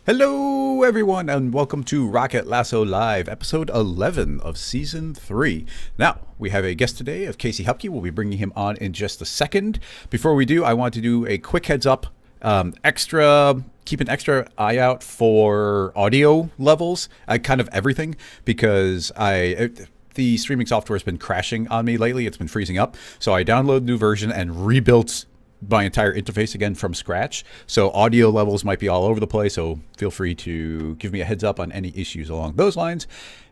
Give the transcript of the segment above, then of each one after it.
Hello, everyone, and welcome to Rocket Lasso Live, episode 11 of season 3. Now, we have a guest today of Casey Hupke. We'll be bringing him on in just a second. Before we do, I want to do a quick heads up. Keep an extra eye out for audio levels, kind of everything, because the streaming software has been crashing on me lately. It's been freezing up. So I downloaded a new version and rebuilt my entire interface again from scratch. So audio levels might be all over the place. So feel free to give me a heads up on any issues along those lines.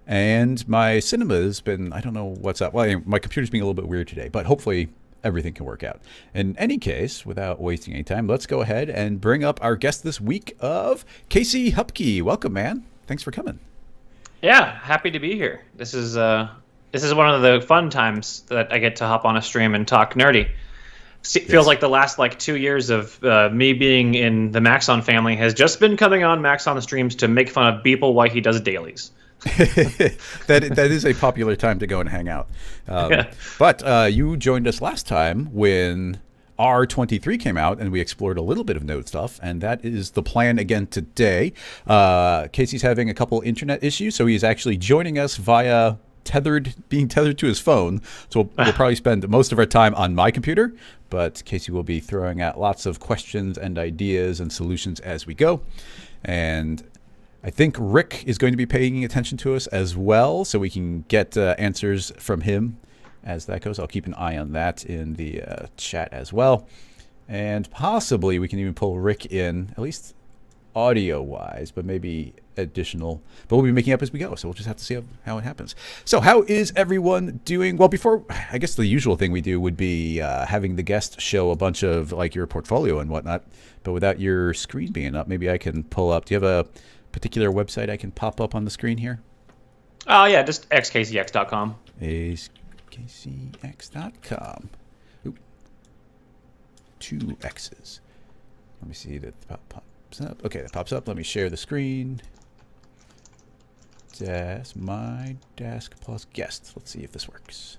And my cinema has been, I don't know what's up. Well, my computer's being a little bit weird today, but hopefully everything can work out. In any case, without wasting any time, let's go ahead and bring up our guest this week of Casey Hupke. Welcome, man. Thanks for coming. Yeah, happy to be here. This is one of the fun times that I get to hop on a stream and talk nerdy. Feels like the last 2 years of me being in the Maxon family has just been coming on Maxon streams to make fun of Beeple while he does dailies. that is a popular time to go and hang out. But you joined us last time when R23 came out and we explored a little bit of Node stuff, and that is the plan again today. Casey's having a couple internet issues, so he's actually joining us via being tethered to his phone. So we'll probably spend most of our time on my computer, but Casey will be throwing out lots of questions and ideas and solutions as we go. And I think Rick is going to be paying attention to us as well, so we can get answers from him as that goes. I'll keep an eye on that in the chat as well. And possibly we can even pull Rick in, at least audio-wise, but maybe additional. But we'll be making up as we go, so we'll just have to see how it happens. So how is everyone doing? Well, before, I guess the usual thing we do would be having the guest show a bunch of your portfolio and whatnot, but without your screen being up, maybe I can pull up. Do you have a particular website I can pop up on the screen here? Oh, yeah, just xkcx.com. xkcx.com. Ooh. 2 X's. Let me see that pops up. Okay, that pops up. Let me share the screen. That's my desk plus guest. Let's see if this works.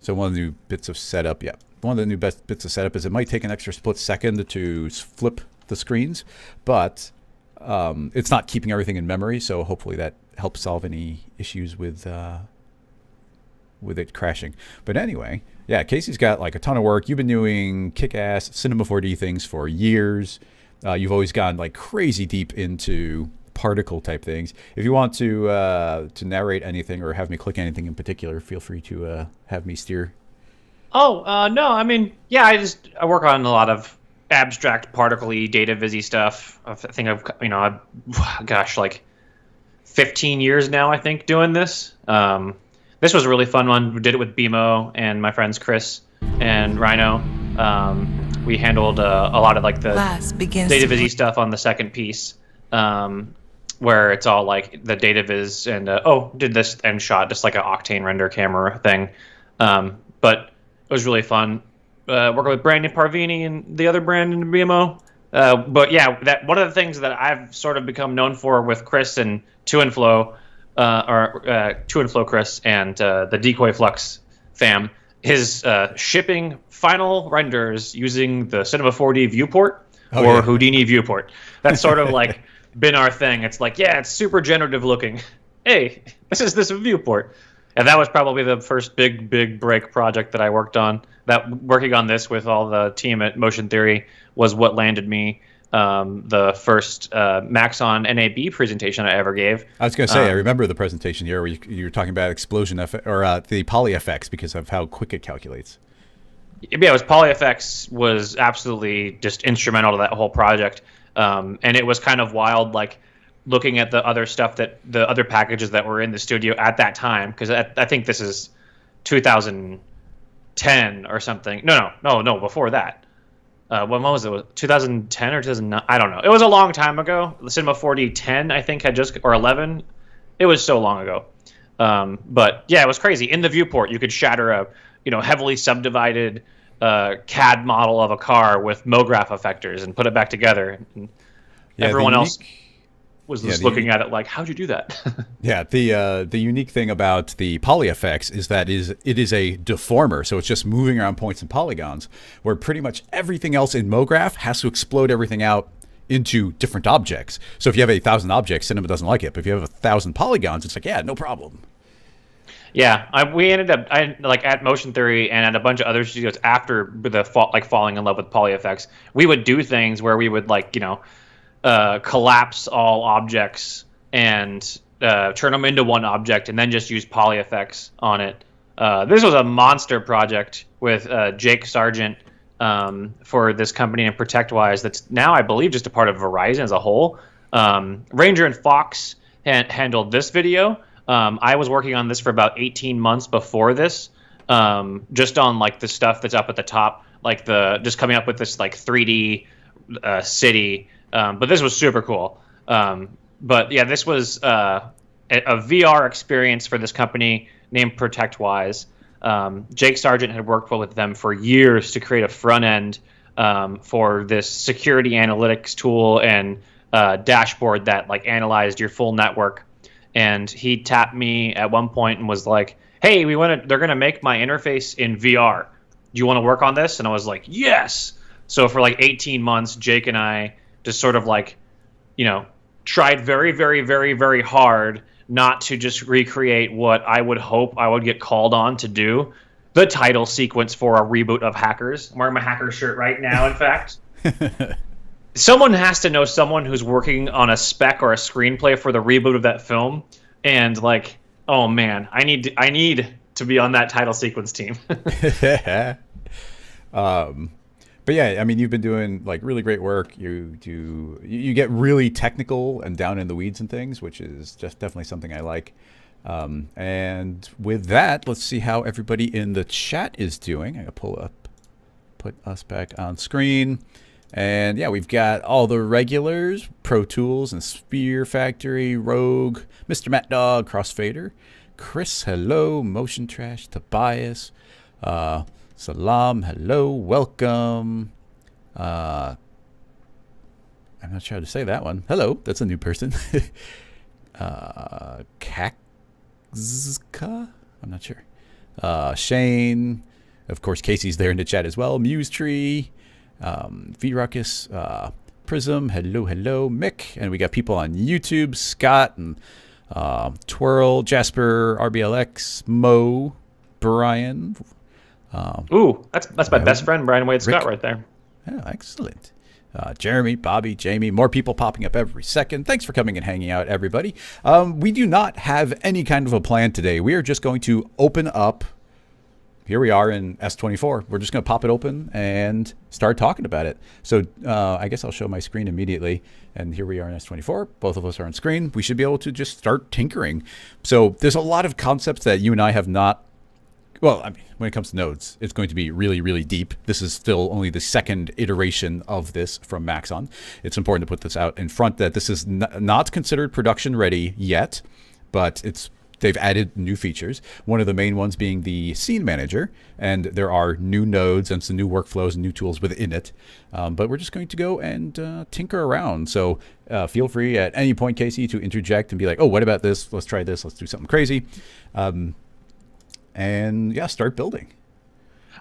So one of the new bits of setup, one of the new best bits of setup is it might take an extra split second to flip the screens, but it's not keeping everything in memory, so hopefully that helps solve any issues with it crashing. But anyway, yeah, Casey's got a ton of work. You've been doing kick-ass Cinema 4D things for years. You've always gone crazy deep into particle type things. If you want to narrate anything or have me click anything in particular, feel free to have me steer. No, I mean, yeah, I work on a lot of abstract particle-y data visi stuff. I think I've 15 years now, I think, doing this. This was a really fun one. We did it with BMO and my friends Chris and Rhino. We handled a lot of the data visi stuff on the second piece, where it's all the data viz and did this and shot just like an Octane render camera thing. But it was really fun working with Brandon Parvini and the other Brandon in BMO. But yeah, that one of the things that I've sort of become known for with Chris and To and Flow, Chris and the Decoy Flux fam, is shipping final renders using the Cinema 4D viewport or Houdini viewport. That's sort of been our thing. It's it's super generative looking. Hey, this is this viewport. And that was probably the first big break project that I worked on. That working on this with all the team at Motion Theory was what landed me the first Maxon NAB presentation I ever gave. I was going to say, I remember the presentation here where you were talking about explosion or the poly effects because of how quick it calculates. Yeah, it was PolyFX was absolutely just instrumental to that whole project. And it was kind of wild, looking at the other stuff the other packages that were in the studio at that time, because I think this is 2010 or something. No, before that. When was it? 2010 or 2009? I don't know. It was a long time ago. The Cinema 4D 10, I think, or 11. It was so long ago. But yeah, it was crazy. In the viewport, you could shatter a heavily subdivided CAD model of a car with MoGraph effectors and put it back together. And everyone else was just looking at it how'd you do that? Yeah, the unique thing about the poly effects is that it is a deformer, so it's just moving around points and polygons, where pretty much everything else in MoGraph has to explode everything out into different objects. So if you have 1,000 objects, Cinema doesn't like it. But if you have 1,000 polygons, it's like, yeah, no problem. Yeah, we ended up like at Motion Theory and at a bunch of other studios after falling in love with poly effects. We would do things where we would collapse all objects and turn them into one object, and then just use poly effects on it. This was a monster project with Jake Sargent for this company in ProtectWise that's now, I believe, just a part of Verizon as a whole. Ranger and Fox handled this video. I was working on this for about 18 months before this, just on like the stuff that's up at the top, like just coming up with this like 3D city. But this was super cool. But yeah, this was a VR experience for this company named ProtectWise. Jake Sargent had worked with them for years to create a front end for this security analytics tool and dashboard that like analyzed your full network. And he tapped me at one point and was like, "Hey, they're gonna make my interface in VR. Do you want to work on this?" And I was like, "Yes." So for like 18 months, Jake and I just sort of like, tried very, very, very, very hard not to just recreate what I would hope I would get called on to do, the title sequence for a reboot of Hackers. I'm wearing my Hacker shirt right now, in fact. Someone has to know someone who's working on a spec or a screenplay for the reboot of that film, and like, oh man, I need to be on that title sequence team. But yeah, I mean, you've been doing like really great work. You get really technical and down in the weeds and things, which is just definitely something I like. And with that, let's see how everybody in the chat is doing. I gotta put us back on screen. And yeah, we've got all the regulars, Pro Tools and Spear Factory, Rogue, Mr. Matt Dog, Crossfader, Chris, hello, Motion Trash, Tobias, Salam, hello, welcome. I'm not sure how to say that one. Hello, that's a new person. Kakzka? I'm not sure. Shane, of course, Casey's there in the chat as well. Muse Tree, V-Ruckus, Prism, hello, Mick, and we got people on YouTube, Scott and Twirl, Jasper, RBLX, Mo, Brian. Ooh, that's my best friend, Brian Wade Scott, right there. Oh, excellent. Jeremy, Bobby, Jamie, more people popping up every second. Thanks for coming and hanging out, everybody. We do not have any kind of a plan today. We are just going to open up. Here we are in S24. We're just going to pop it open and start talking about it. So I guess I'll show my screen immediately. And here we are in S24. Both of us are on screen. We should be able to just start tinkering. So there's a lot of concepts that you and I have not. Well, I mean, when it comes to nodes, it's going to be really, really deep. This is still only the second iteration of this from Maxon. It's important to put this out in front that this is not considered production ready yet, but they've added new features. One of the main ones being the scene manager, and there are new nodes and some new workflows and new tools within it. But we're just going to go and tinker around. So feel free at any point, Casey, to interject and be like, "Oh, what about this? Let's try this. Let's do something crazy." And yeah, start building.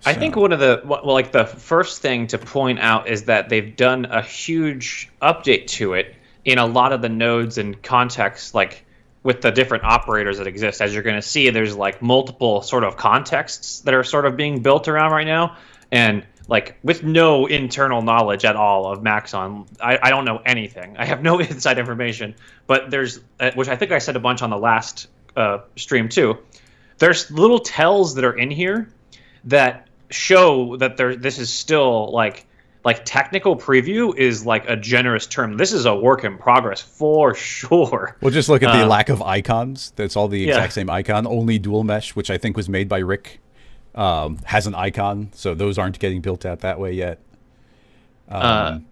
I think one of the first thing to point out is that they've done a huge update to it in a lot of the nodes and contexts, like with the different operators that exist. As you're going to see, there's like multiple sort of contexts that are sort of being built around right now. And like with no internal knowledge at all of Maxon, I don't know anything. I have no inside information, but there's, which I think I said a bunch on the last stream too. There's little tells that are in here that show that this is still like technical preview is like a generous term. This is a work in progress for sure. Well, just look at the lack of icons. That's all the exact same icon. Only dual mesh, which I think was made by Rick, has an icon. So those aren't getting built out that way yet. But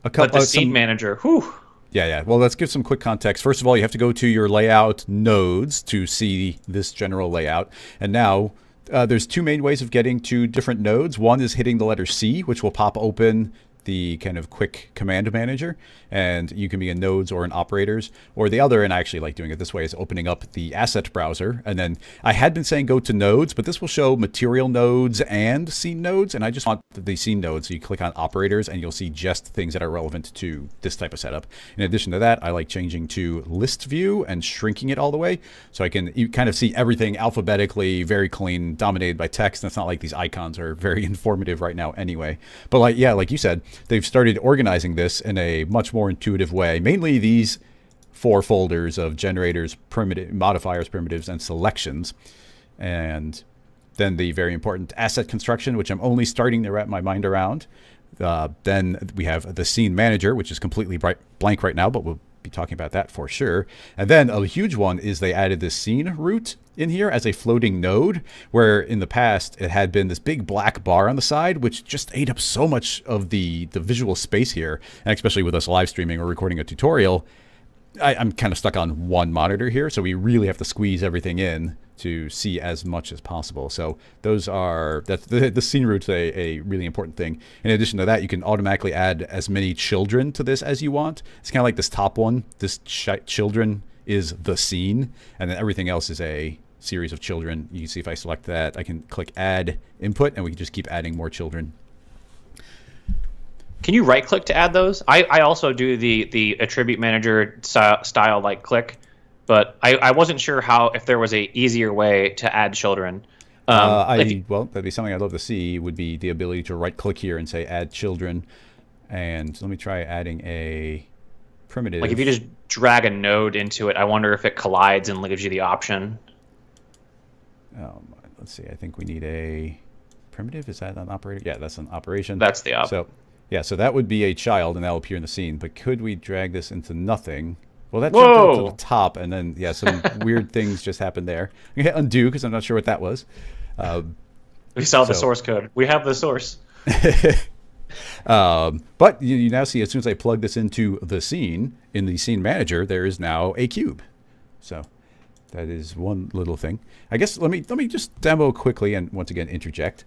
the scene manager, whew. Yeah. Well, let's give some quick context. First of all, you have to go to your layout nodes to see this general layout. And now there's two main ways of getting to different nodes. One is hitting the letter C, which will pop open the kind of quick command manager, and you can be in nodes or in operators, or the other, and I actually like doing it this way, is opening up the asset browser. And then I had been saying go to nodes, but this will show material nodes and scene nodes, and I just want the scene nodes. So you click on operators and you'll see just things that are relevant to this type of setup. In addition to that, I like changing to list view and shrinking it all the way, so I can you kind of see everything alphabetically, very clean, dominated by text. And it's not like these icons are very informative right now anyway. But like you said, they've started organizing this in a much more intuitive way. Mainly these 4 folders of generators, modifiers, primitives, and selections. And then the very important asset construction, which I'm only starting to wrap my mind around. Then we have the scene manager, which is completely blank right now, but we'll be talking about that for sure. And then a huge one is they added this scene root in here as a floating node, where in the past it had been this big black bar on the side, which just ate up so much of the visual space here. And especially with us live streaming or recording a tutorial, I'm kind of stuck on one monitor here, so we really have to squeeze everything in to see as much as possible. So that's the scene root's a really important thing. In addition to that, you can automatically add as many children to this as you want. It's kind of like this top one. This children is the scene, and then everything else is a series of children. You can see if I select that, I can click add input, and we can just keep adding more children. Can you right click to add those? I also do the attribute manager style like click, but I wasn't sure if there was a easier way to add children. Well, that'd be something I'd love to see, would be the ability to right click here and say add children. And let me try adding a primitive. Like if you just drag a node into it, I wonder if it collides and gives you the option. Let's see, I think we need a primitive. Is that an operator? Yeah, that's an operation. That's the op. So yeah, so that would be a child, and that'll appear in the scene. But could we drag this into nothing? Well, that jumped up to the top, and then, yeah, some weird things just happened there. I'm going to hit undo because I'm not sure what that was. We saw the source code. We have the source. But you now see, as soon as I plug this into the scene, in the scene manager, there is now a cube. So that is one little thing. I guess let me just demo quickly, and once again, interject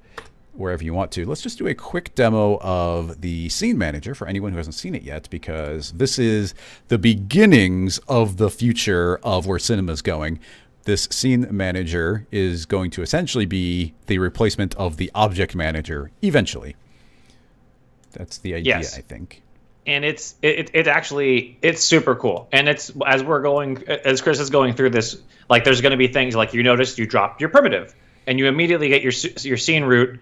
wherever you want to. Let's just do a quick demo of the scene manager for anyone who hasn't seen it yet, because this is the beginnings of the future of where cinema is going. This scene manager is going to essentially be the replacement of the object manager eventually. That's the idea, yes. I think. And it's actually super cool. And it's as Chris is going through this, like there's going to be things like you notice you dropped your primitive and you immediately get your scene root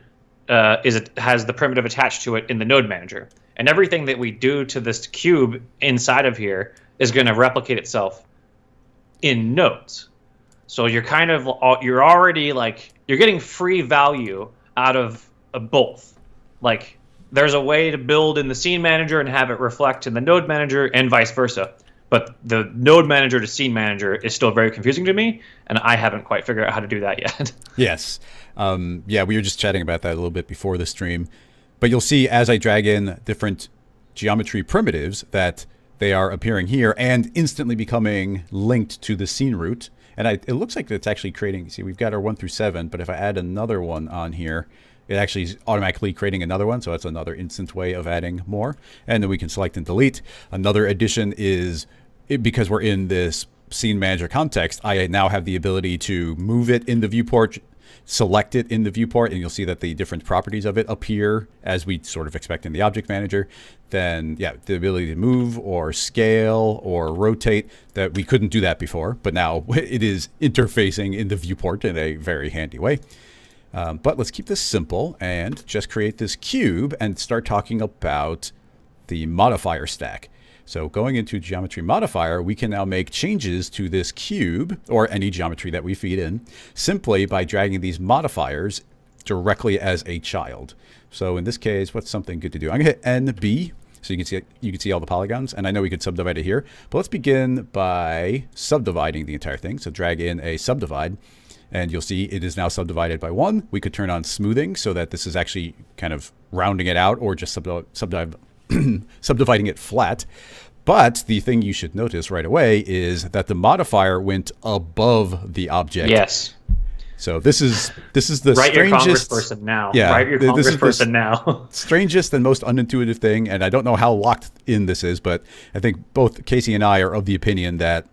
has the primitive attached to it in the node manager. And everything that we do to this cube inside of here is going to replicate itself in nodes. So you're already you're getting free value out of both. Like there's a way to build in the scene manager and have it reflect in the node manager and vice versa. But the node manager to scene manager is still very confusing to me, and I haven't quite figured out how to do that yet. Yes. Yeah, we were just chatting about that a little bit before the stream. But you'll see as I drag in different geometry primitives that they are appearing here and instantly becoming linked to the scene root. And it looks like it's actually creating, see, we've got our 1 through 7, but if I add another one on here, it actually is automatically creating another one. So that's another instant way of adding more. And then we can select and delete. Another addition is, because we're in this scene manager context, I now have the ability to move it in the viewport, select it in the viewport, and you'll see that the different properties of it appear as we sort of expect in the object manager. Then, yeah, the ability to move or scale or rotate, that we couldn't do that before, but now it is interfacing in the viewport in a very handy way. But let's keep this simple and just create this cube and start talking about the modifier stack. So going into geometry modifier, we can now make changes to this cube or any geometry that we feed in simply by dragging these modifiers directly as a child. So in this case, what's something good to do? I'm gonna hit NB so you can see all the polygons, and I know we could subdivide it here, but let's begin by subdividing the entire thing. So drag in a subdivide, and you'll see it is now subdivided by 1. We could turn on smoothing so that this is actually kind of rounding it out, or just subdividing it flat. But the thing you should notice right away is that the modifier went above the object. Yes. So this is the Write your strangest congressperson now. Yeah, Write your congressperson now. strangest and most unintuitive thing, and I don't know how locked in this is, but I think both Casey and I are of the opinion that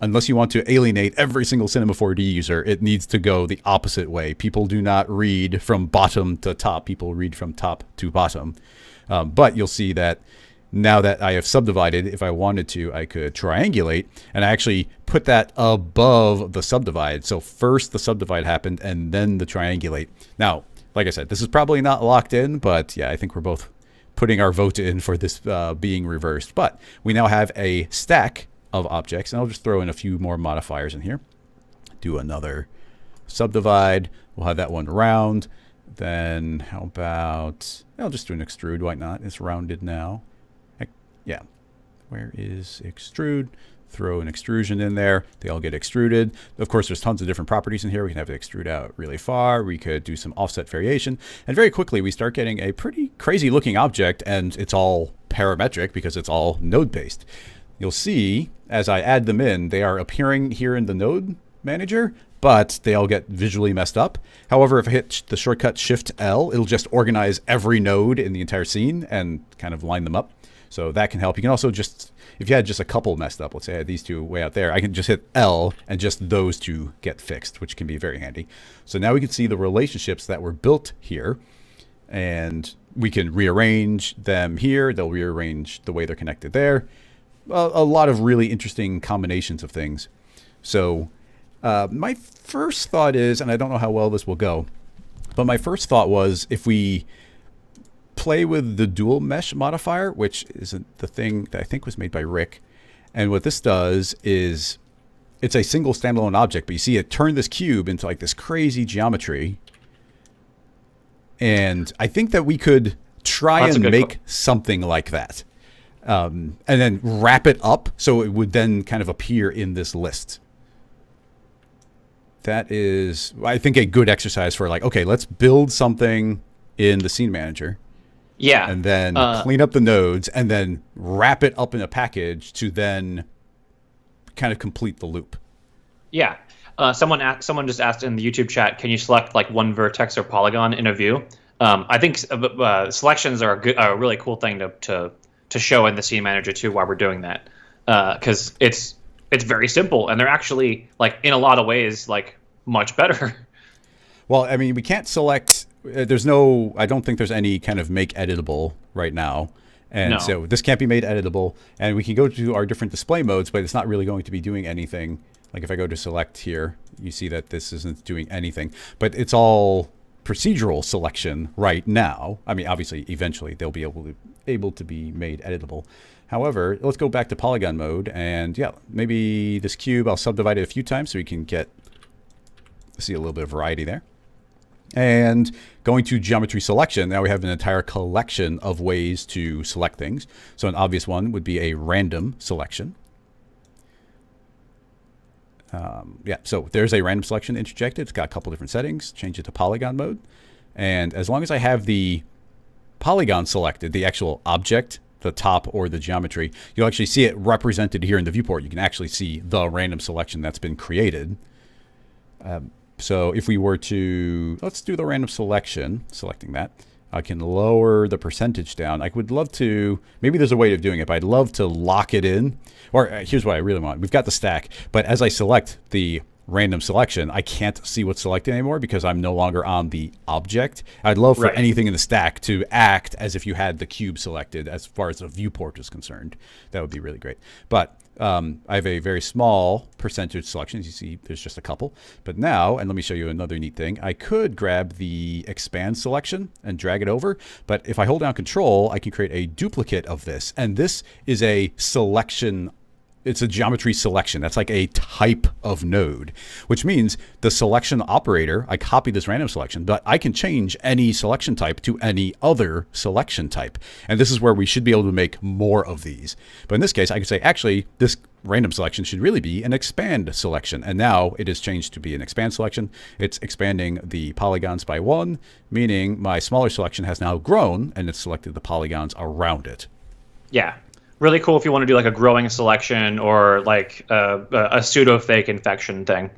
unless you want to alienate every single Cinema 4D user, it needs to go the opposite way. People do not read from bottom to top. People read from top to bottom. But you'll see that now that I have subdivided, if I wanted to, I could triangulate, and I actually put that above the subdivide. So first the subdivide happened, and then the triangulate. Now, like I said, this is probably not locked in, but yeah, I think we're both putting our vote in for this being reversed. But we now have a stack of objects, and I'll just throw in a few more modifiers in here. Do another subdivide. We'll have that one round. Then how about, I'll just do an extrude. Why not? It's rounded now. Yeah. Where is extrude? Throw an extrusion in there. They all get extruded. Of course, there's tons of different properties in here. We can have it extrude out really far. We could do some offset variation. And very quickly, we start getting a pretty crazy looking object, and it's all parametric because it's all node-based. You'll see, as I add them in, they are appearing here in the node manager, but they all get visually messed up. However, if I hit the shortcut Shift-L, it'll just organize every node in the entire scene and kind of line them up. So that can help. You can also just, if you had just a couple messed up, let's say I had these two way out there, I can just hit L and just those two get fixed, which can be very handy. So now we can see the relationships that were built here, and we can rearrange them here. They'll rearrange the way they're connected there. A lot of really interesting combinations of things. So my first thought is, and I don't know how well this will go, but my first thought was if we play with the dual mesh modifier, which is the thing that I think was made by Rick. And what this does is it's a single standalone object, but you see it turned this cube into like this crazy geometry. And I think that we could try and make something like that. And then wrap it up so it would then kind of appear in this list. That is, I think, a good exercise for like, okay, let's build something in the scene manager. Yeah. And then clean up the nodes and then wrap it up in a package to then kind of complete the loop. Yeah. Someone just asked in the YouTube chat, can you select like one vertex or polygon in a view? I think selections are a really cool thing to show in the scene manager too while we're doing that. Because it's very simple, and they're actually, like, in a lot of ways, like, much better. Well, I mean, we can't select. I don't think there's any kind of make editable right now. And so this can't be made editable. And we can go to our different display modes, but it's not really going to be doing anything. Like if I go to select here, you see that this isn't doing anything. But it's all procedural selection right now. I mean, obviously, eventually they'll be able to be made editable. However, let's go back to polygon mode. And yeah, maybe this cube, I'll subdivide it a few times so we can see a little bit of variety there. And going to geometry selection, now we have an entire collection of ways to select things. So an obvious one would be a random selection. Yeah, so there's a random selection interjected. It's got a couple different settings. Change it to polygon mode. And as long as I have the polygon selected, the actual object, the top or the geometry, you'll actually see it represented here in the viewport. You can actually see the random selection that's been created. So if we were to, let's do the random selection, selecting that, I can lower the percentage down. I would love to, maybe there's a way of doing it, but I'd love to lock it in. Or here's what I really want. We've got the stack, but as I select the random selection, I can't see what's selected anymore because I'm no longer on the object. I'd love for anything in the stack to act as if you had the cube selected as far as the viewport is concerned. That would be really great. But I have a very small percentage selection. As you see, there's just a couple. But now, and let me show you another neat thing, I could grab the expand selection and drag it over. But if I hold down Control, I can create a duplicate of this. And this is a selection. It's a geometry selection. That's like a type of node, which means the selection operator, I copy this random selection, but I can change any selection type to any other selection type. And this is where we should be able to make more of these. But in this case, I could say, actually, this random selection should really be an expand selection. And now it is changed to be an expand selection. It's expanding the polygons by 1, meaning my smaller selection has now grown and it's selected the polygons around it. Yeah. Really cool if you want to do like a growing selection or like a pseudo fake infection thing.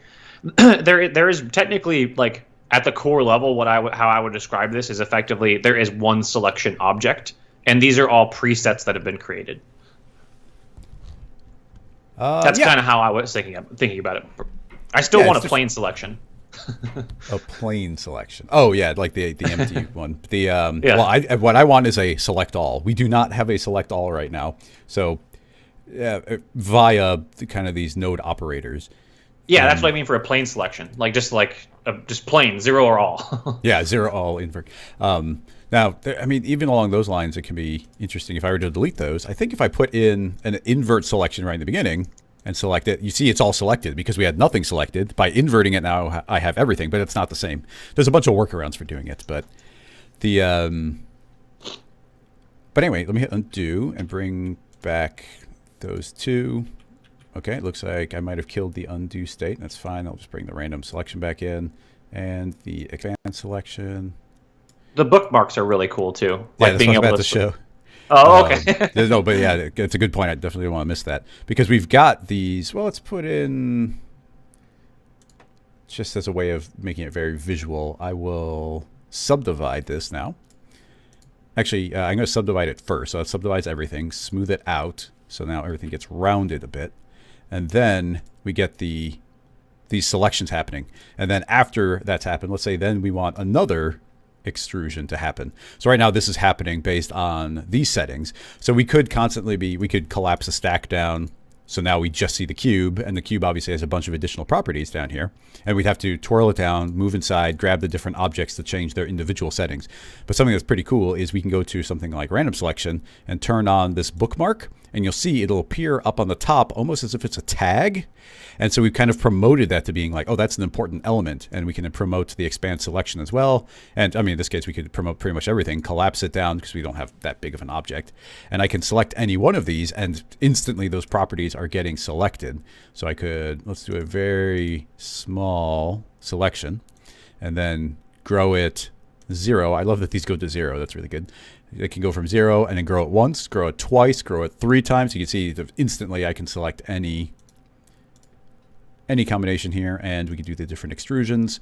there is technically, like, at the core level, how I would describe this is effectively there is one selection object, and these are all presets that have been created. That's kind of how I was thinking about it. I still want a plain selection. A plain selection. Oh yeah, like the empty one. Well, what I want is a select all. We do not have a select all right now. So via kind of these node operators. Yeah, that's what I mean for a plain selection. Just plain, zero or all. Yeah, zero all invert. Now, I mean, even along those lines, it can be interesting if I were to delete those. I think if I put in an invert selection right in the beginning and select it, you see it's all selected because we had nothing selected. By inverting it now, I have everything, but it's not the same. There's a bunch of workarounds for doing it, but but anyway, let me hit undo and bring back those two. Okay, it looks like I might have killed the undo state. That's fine. I'll just bring the random selection back in and the expand selection. The bookmarks are really cool too. Like yeah, being able to show. Oh, okay. No, but yeah, it's a good point. I definitely don't want to miss that because we've got these. Well, let's put in just as a way of making it very visual. I will subdivide this now. Actually, I'm going to subdivide it first. So it subdivides everything, smooth it out, so now everything gets rounded a bit, and then we get these selections happening. And then after that's happened, let's say then we want another extrusion to happen. So right now this is happening based on these settings. So we could we could collapse the stack down. So now we just see the cube, and the cube obviously has a bunch of additional properties down here. And we'd have to twirl it down, move inside, grab the different objects to change their individual settings. But something that's pretty cool is we can go to something like random selection and turn on this bookmark, and you'll see it'll appear up on the top almost as if it's a tag. And so we've kind of promoted that to being like, oh, that's an important element, and we can promote the expand selection as well. And I mean, in this case, we could promote pretty much everything, collapse it down because we don't have that big of an object. And I can select any one of these, and instantly those properties are getting selected. So I could, let's do a very small selection and then grow it 0. I love that these go to 0. That's really good. It can go from 0 and then grow it once, grow it twice, grow it 3 times. You can see that instantly I can select any combination here, and we can do the different extrusions.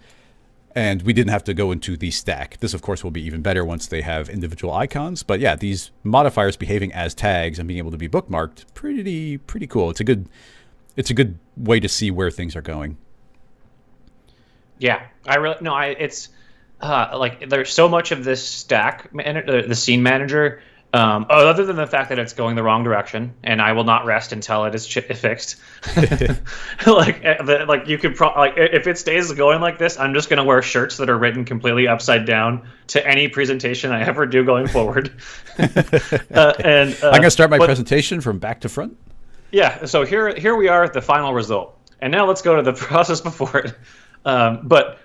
And we didn't have to go into the stack. This, of course, will be even better once they have individual icons. But yeah, these modifiers behaving as tags and being able to be bookmarked, pretty cool. It's a good way to see where things are going. Yeah, it's like there's so much of this stack, the scene manager. Other than the fact that it's going the wrong direction, and I will not rest until it is fixed. like you could if it stays going like this, I'm just gonna wear shirts that are written completely upside down to any presentation I ever do going forward. I'm gonna start my presentation from back to front. Yeah. So here we are at the final result, and now let's go to the process before it. But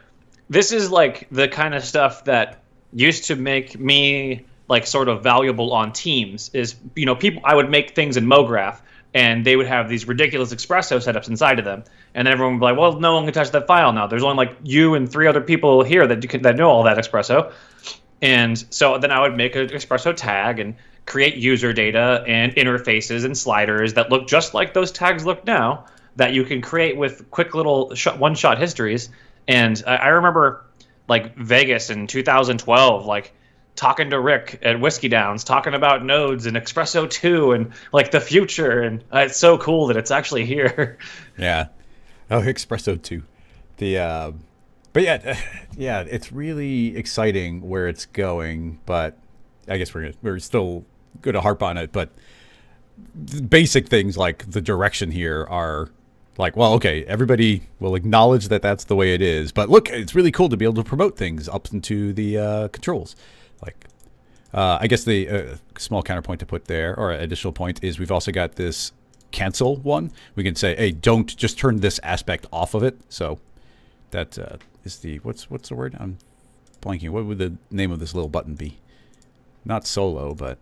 this is like the kind of stuff that used to make me like sort of valuable on teams. Is, people, I would make things in MoGraph, and they would have these ridiculous espresso setups inside of them, and then everyone would be like, well, no one can touch that file now. There's only like you and 3 other people here that know all that espresso. And so then I would make an espresso tag and create user data and interfaces and sliders that look just like those tags look now, that you can create with quick little one-shot histories. And I remember like Vegas in 2012, like talking to Rick at Whiskey Downs, talking about nodes and Espresso 2 and like the future. And it's so cool that it's actually here. Yeah. Oh, Espresso 2. But yeah, it's really exciting where it's going, but I guess we're still going to harp on it. But basic things like the direction here are like, well, okay, everybody will acknowledge that that's the way it is. But look, it's really cool to be able to promote things up into the controls. Like, I guess the small counterpoint to put there, or additional point, is we've also got this cancel one. We can say, hey, don't just turn this aspect off of it. So that is the, what's the word? I'm blanking. What would the name of this little button be? Not solo, but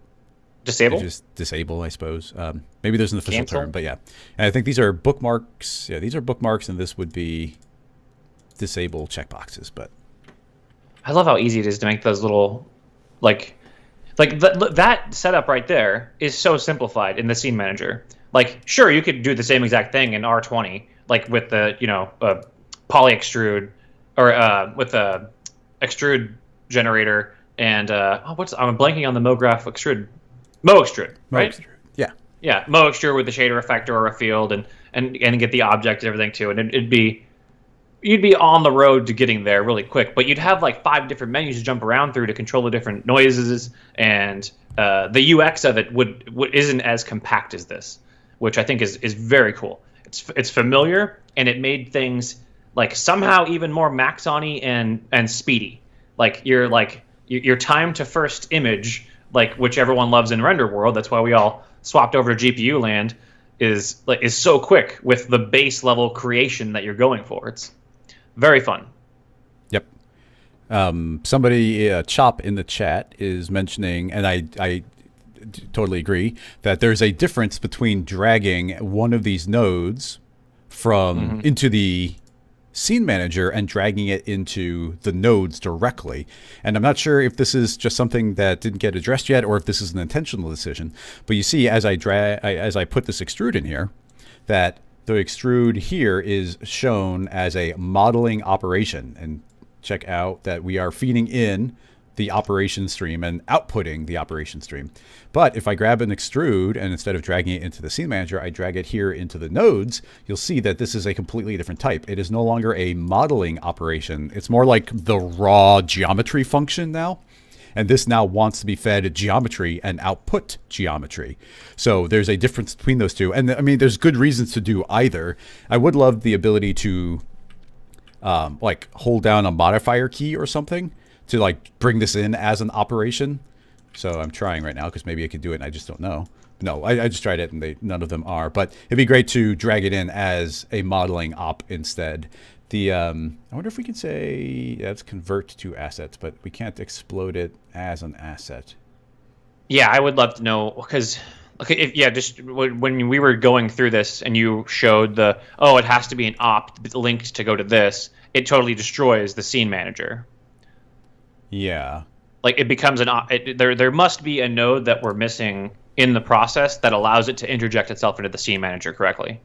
disable. Just disable, I suppose. Maybe there's an official Cancel? term, but yeah. And I think these are bookmarks. Yeah, these are bookmarks, and this would be disable checkboxes. But I love how easy it is to make those little, that setup right there is so simplified in the scene manager. Like, sure, you could do the same exact thing in R20, like with the poly extrude or with a extrude generator and I'm blanking on the MoGraph extrude. Mo extrude, right? Mo extrude. Yeah. Yeah, Mo extrude with the shader effector or a field and get the object and everything too. And you'd be on the road to getting there really quick, but you'd have like 5 different menus to jump around through to control the different noises, and the UX of it isn't as compact as this, which I think is very cool. It's familiar, and it made things like somehow even more Maxon-y and speedy. Like your time to first image, like which everyone loves in render world. That's why we all swapped over to GPU land. Is so quick with the base level creation that you're going for. It's very fun. Yep. Somebody, Chop in the chat, is mentioning, and I totally agree, that there's a difference between dragging one of these nodes from into the scene manager and dragging it into the nodes directly. And I'm not sure if this is just something that didn't get addressed yet, or if this is an intentional decision. But you see, as I put this extrude in here, that the extrude here is shown as a modeling operation. And check out that we are feeding in the operation stream and outputting the operation stream. But if I grab an extrude and instead of dragging it into the scene manager, I drag it here into the nodes, you'll see that this is a completely different type. It is no longer a modeling operation. It's more like the raw geometry function now. And this now wants to be fed geometry and output geometry. So there's a difference between those two. And I mean, there's good reasons to do either. I would love the ability to like hold down a modifier key or something to like bring this in as an operation. So I'm trying right now because maybe I could do it and I just don't know. No, I just tried it and none of them are. But it'd be great to drag it in as a modeling op instead. I wonder if we can say let's convert to assets, but we can't explode it as an asset. Yeah, I would love to know, because just when we were going through this and you showed it has to be an op linked to go to this, it totally destroys the scene manager. Yeah. Like it becomes there must be a node that we're missing in the process that allows it to interject itself into the scene manager correctly.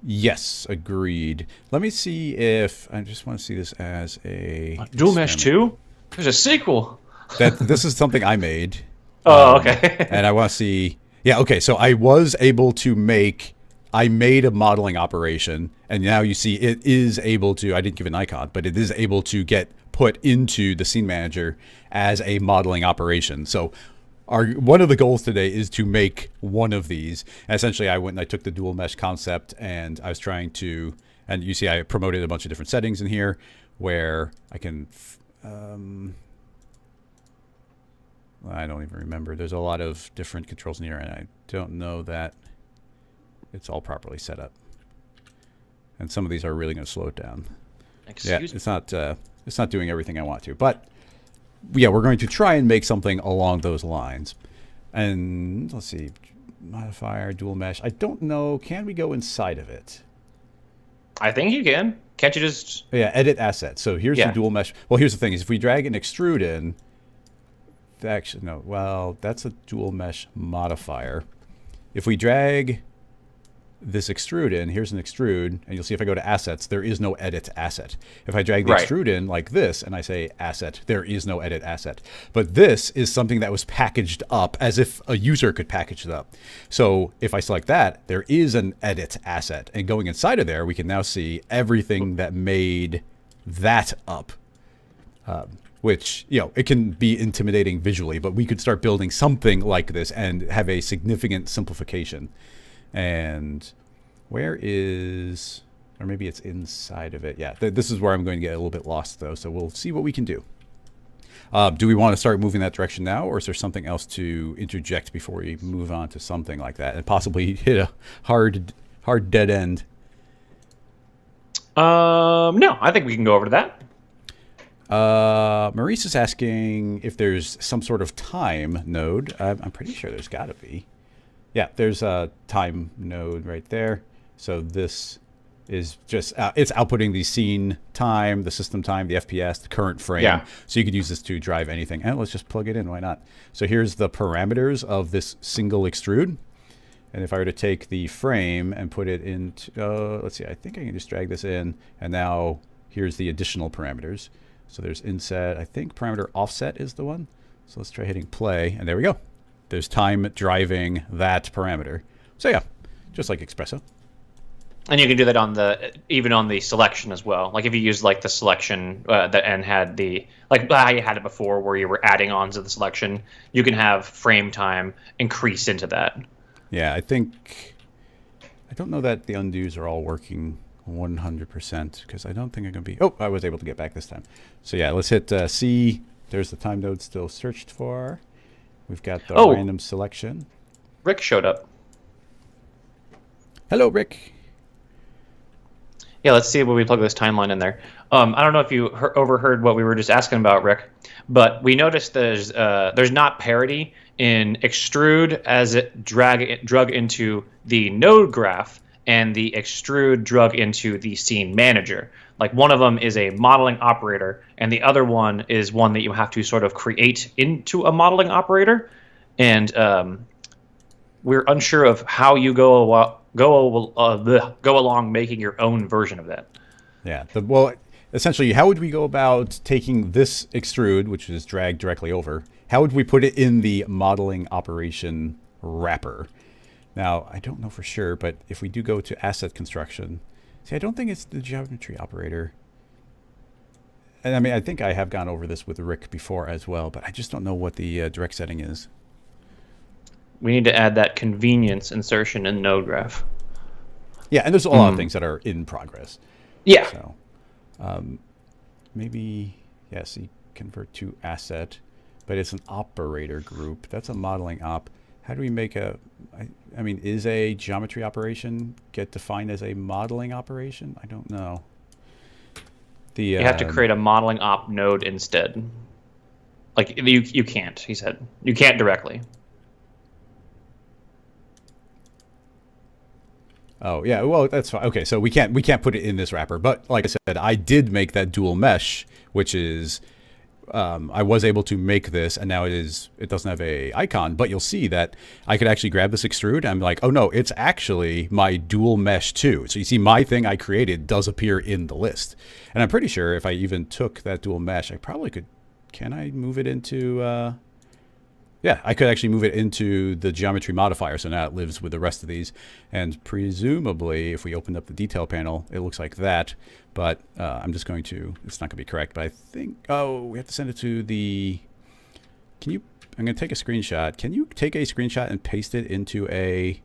Yes, agreed. Let me see if I just want to see this as a Dual Mesh 2? There's a sequel. This is something I made. Oh, okay. And I want to see. Yeah, okay. So I was able to I made a modeling operation, and now you see it is able to, I didn't give an icon, but it is able to get put into the scene manager as a modeling operation. So one of the goals today is to make one of these. And essentially, I went and I took the dual mesh concept, and I was trying to, and you see I promoted a bunch of different settings in here where I can, I don't even remember. There's a lot of different controls in here, and I don't know that it's all properly set up. And some of these are really going to slow it down. Excuse me. It's not doing everything I want to, but yeah, we're going to try and make something along those lines. And let's see, modifier, dual mesh. I don't know. Can we go inside of it? I think you can. Can't you just? Yeah, edit asset. So here's the dual mesh. Well, here's the thing: is if we drag an extrude in, actually no. Well, that's a dual mesh modifier. If we drag this extrude in, here's an extrude, and you'll see if I go to assets, there is no edit asset. If I drag the extrude in like this and I say asset, there is no edit asset. But this is something that was packaged up as if a user could package it up. So if I select that, there is an edit asset. And going inside of there, we can now see everything that made that up. Which, it can be intimidating visually, but we could start building something like this and have a significant simplification. And where is, or maybe it's inside of it. Yeah, this is where I'm going to get a little bit lost, though. So we'll see what we can do. Do we want to start moving that direction now, or is there something else to interject before we move on to something like that and possibly hit a hard dead end? No, I think we can go over to that. Maurice is asking if there's some sort of time node. I'm pretty sure there's got to be. Yeah, there's a time node right there. So this is just, it's outputting the scene time, the system time, the FPS, the current frame. Yeah. So you could use this to drive anything. And let's just plug it in. Why not? So here's the parameters of this single extrude. And if I were to take the frame and put it into, let's see, I think I can just drag this in, and now here's the additional parameters. So there's inset, I think parameter offset is the one. So let's try hitting play, and there we go. There's time driving that parameter. So yeah, just like Espresso. And you can do that even on the selection as well. Like if you use like the selection and had the, like how you had it before where you were adding on to the selection, you can have frame time increase into that. Yeah, I don't know that the undos are all working 100% because I don't think I'm going to be, oh, I was able to get back this time. So yeah, let's hit C. There's the time node still searched for. We've got the random selection. Rick showed up. Hello, Rick. Yeah, let's see when we plug this timeline in there. I don't know if you overheard what we were just asking about, Rick, but we noticed there's not parity in extrude as it drug into the node graph and the extrude drug into the scene manager. Like one of them is a modeling operator and the other one is one that you have to sort of create into a modeling operator. And we're unsure of how you go along making your own version of that. Yeah. Well, essentially, how would we go about taking this extrude, which is dragged directly over? How would we put it in the modeling operation wrapper? Now, I don't know for sure, but if we do go to asset construction, see, I don't think it's the geometry operator. And I mean, I think I have gone over this with Rick before as well, but I just don't know what the direct setting is. We need to add that convenience insertion in node graph. Yeah, and there's a lot of things that are in progress. Yeah. So maybe, see, convert to asset, but it's an operator group. That's a modeling op. How do we make I mean, is a geometry operation get defined as a modeling operation? I don't know. You have to create a modeling op node instead. Like you can't, he said. You can't directly. Oh yeah, well that's fine. Okay, so we can't put it in this wrapper, but like I said, I did make that dual mesh, which is I was able to make this, and now it doesn't have a icon, but you'll see that I could actually grab this extrude. And I'm like, oh no, it's actually my dual mesh too. So you see, my thing I created does appear in the list, and I'm pretty sure if I even took that dual mesh, I probably could. Can I move it into? Yeah, I could actually move it into the geometry modifier, so now it lives with the rest of these. And presumably, if we open up the detail panel, it looks like that. But I'm just going to, it's not going to be correct, but I think, we have to send it to the, I'm going to take a screenshot. Can you take a screenshot and paste it into a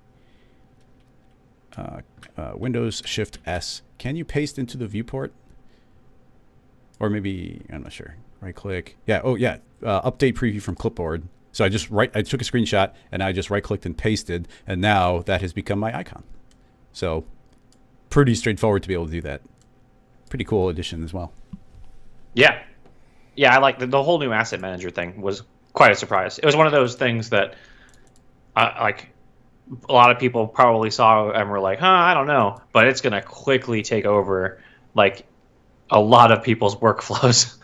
Windows Shift S? Can you paste into the viewport? Or maybe, I'm not sure. Right click. Yeah, update preview from clipboard. So I took a screenshot and I just right clicked and pasted, and now that has become my icon. So pretty straightforward to be able to do that. Pretty cool addition as well. Yeah. Yeah, I like the whole new asset manager thing was quite a surprise. It was one of those things that like a lot of people probably saw and were like, I don't know, but it's going to quickly take over like a lot of people's workflows.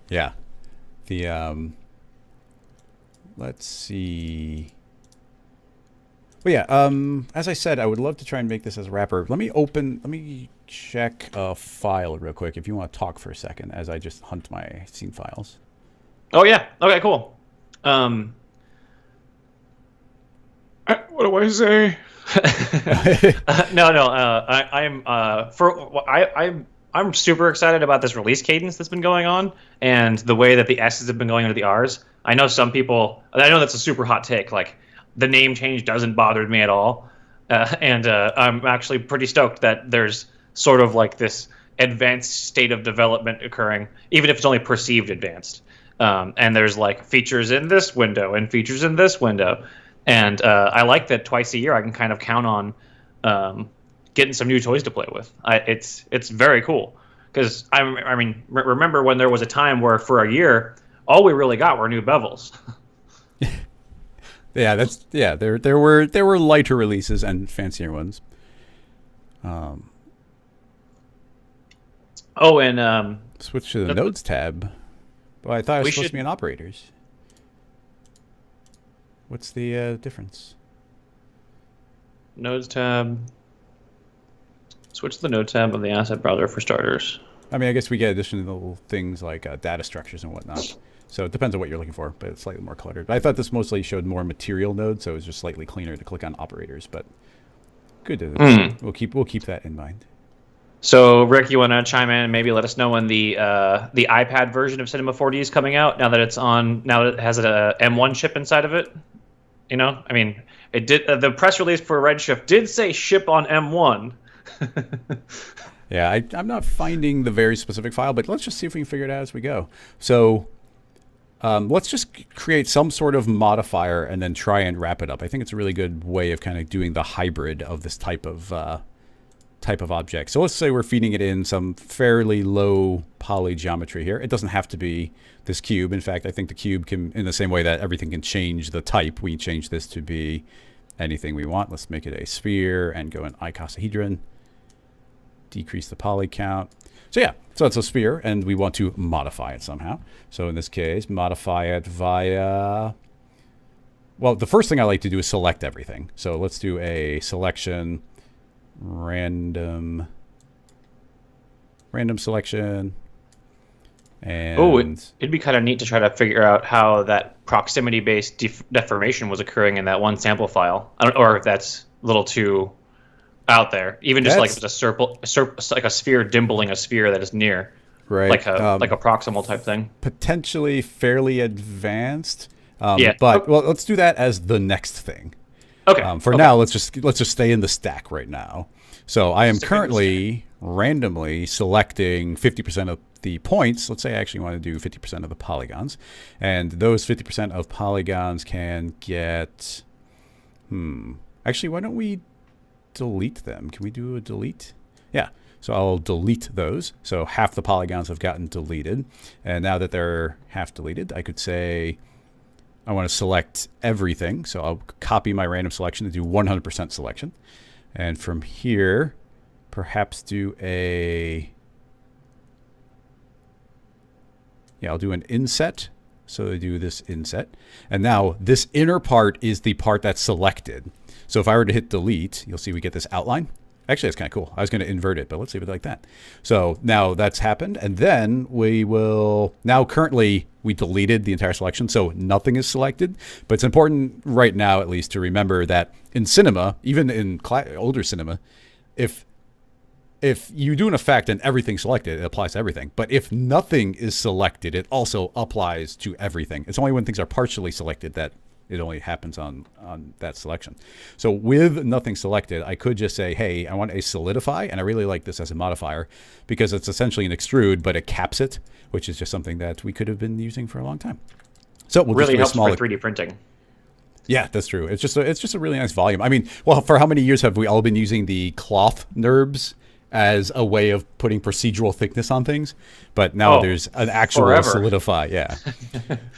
Yeah. Let's see. Well, yeah, as I said, I would love to try and make this as a wrapper. Let me check a file real quick if you want to talk for a second as I just hunt my scene files. Oh, yeah. Okay, cool. What do I say? I'm super excited about this release cadence that's been going on and the way that the S's have been going into the R's. I know some people, I know that's a super hot take. Like the name change doesn't bother me at all. And I'm actually pretty stoked that there's sort of like this advanced state of development occurring, even if it's only perceived advanced. And there's like features in this window and features in this window. And I like that twice a year I can kind of count on getting some new toys to play with. It's very cool because I mean remember when there was a time where for a year all we really got were new bevels. There were lighter releases and fancier ones. Switch to the nodes tab. Well, I thought it was supposed to be in operators. What's the difference? Nodes tab. Switch to the node tab of the asset browser for starters. I mean, I guess we get additional things like data structures and whatnot. So it depends on what you're looking for, but it's slightly more cluttered. But I thought this mostly showed more material nodes, so it was just slightly cleaner to click on operators. But good. We'll keep that in mind. So, Rick, you want to chime in and maybe let us know when the iPad version of Cinema 4D is coming out? Now that it has a M1 chip inside of it. You know, I mean, it did. The press release for Redshift did say ship on M1. Yeah, I'm not finding the very specific file, but let's just see if we can figure it out as we go. So let's just create some sort of modifier and then try and wrap it up. I think it's a really good way of kind of doing the hybrid of this type of object. So let's say we're feeding it in some fairly low poly geometry here. It doesn't have to be this cube. In fact, I think the cube can, in the same way that everything can change the type, we can change this to be anything we want. Let's make it a sphere and go in icosahedron. Decrease the poly count. So yeah, so it's a sphere and we want to modify it somehow. So in this case, modify it via, well, the first thing I like to do is select everything. So let's do a selection, random selection. And it'd be kind of neat to try to figure out how that proximity-based deformation was occurring in that one sample file. I don't, or if that's a little too out there. Even just like if it's like a sphere dimpling a sphere that is near, right? Like a proximal type thing. Potentially fairly advanced. Yeah. But well, let's do that as the next thing. Okay. For now, let's just stay in the stack right now. So I am currently randomly selecting 50% of the points. Let's say I actually want to do 50% of the polygons, and those 50% of polygons can get. Actually, why don't we delete them? Can we do a delete? Yeah. So I'll delete those. So half the polygons have gotten deleted, and now that they're half deleted, I could say I want to select everything. So I'll copy my random selection to do 100% selection. And from here, perhaps do I'll do an inset. So I do this inset. And now this inner part is the part that's selected. So if I were to hit delete, you'll see we get this outline. Actually, that's kind of cool. I was going to invert it, but let's leave it like that. So now that's happened. And then we will, now currently we deleted the entire selection, so nothing is selected. But it's important right now, at least, to remember that in cinema, even in older cinema, if you do an effect and everything's selected, it applies to everything. But if nothing is selected, it also applies to everything. It's only when things are partially selected that it only happens on that selection. So with nothing selected, I could just say, hey, I want a solidify, and I really like this as a modifier because it's essentially an extrude, but it caps it, which is just something that we could have been using for a long time. So we'll really just do helps for 3D printing. Yeah, that's true. It's just a really nice volume. I mean, well, for how many years have we all been using the cloth NURBS as a way of putting procedural thickness on things? But now there's an actual solidify. Yeah.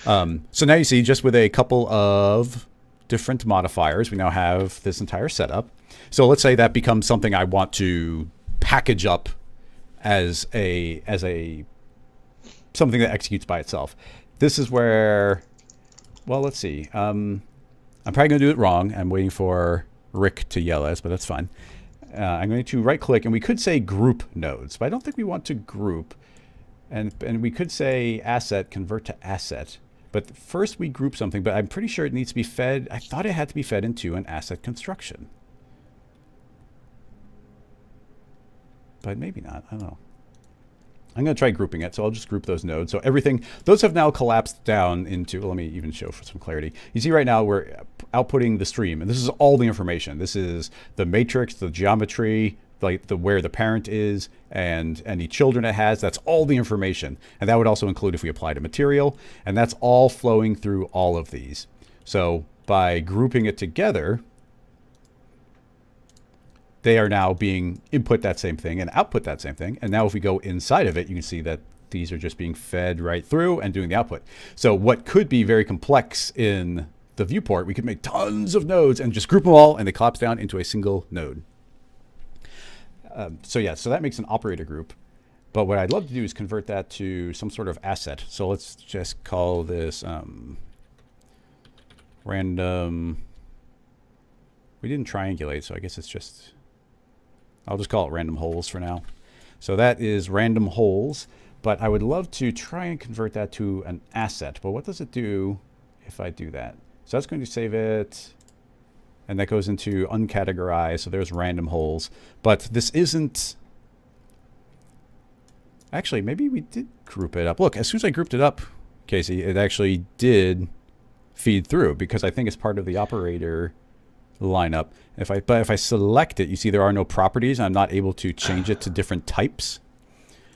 So now you see, just with a couple of different modifiers, we now have this entire setup. So let's say that becomes something I want to package up as a something that executes by itself. This is where, well, let's see. I'm probably going to do it wrong. I'm waiting for Rick to yell at us, but that's fine. I'm going to right click, and we could say group nodes, but I don't think we want to group. And we could say asset, convert to asset. But first we group something, but I'm pretty sure it needs to be fed. I thought it had to be fed into an asset construction. But maybe not. I don't know. I'm going to try grouping it, so I'll just group those nodes. So everything, those have now collapsed down into, let me even show for some clarity. You see right now we're outputting the stream, and this is all the information. This is the matrix, the geometry, like where the parent is, and any children it has. That's all the information. And that would also include if we applied a material, and that's all flowing through all of these. So by grouping it together, they are now being input that same thing and output that same thing. And now if we go inside of it, you can see that these are just being fed right through and doing the output. So what could be very complex in the viewport, we could make tons of nodes and just group them all, and they collapse down into a single node. So that makes an operator group. But what I'd love to do is convert that to some sort of asset. So let's just call this random We didn't triangulate, so I guess it's just, I'll just call it random holes for now. So that is random holes, but I would love to try and convert that to an asset. But what does it do if I do that? So that's going to save it, and that goes into uncategorized, so there's random holes. But this isn't, actually, maybe we did group it up. Look, as soon as I grouped it up, Casey, it actually did feed through because I think it's part of the operator lineup. But if I select it, you see there are no properties. I'm not able to change it to different types.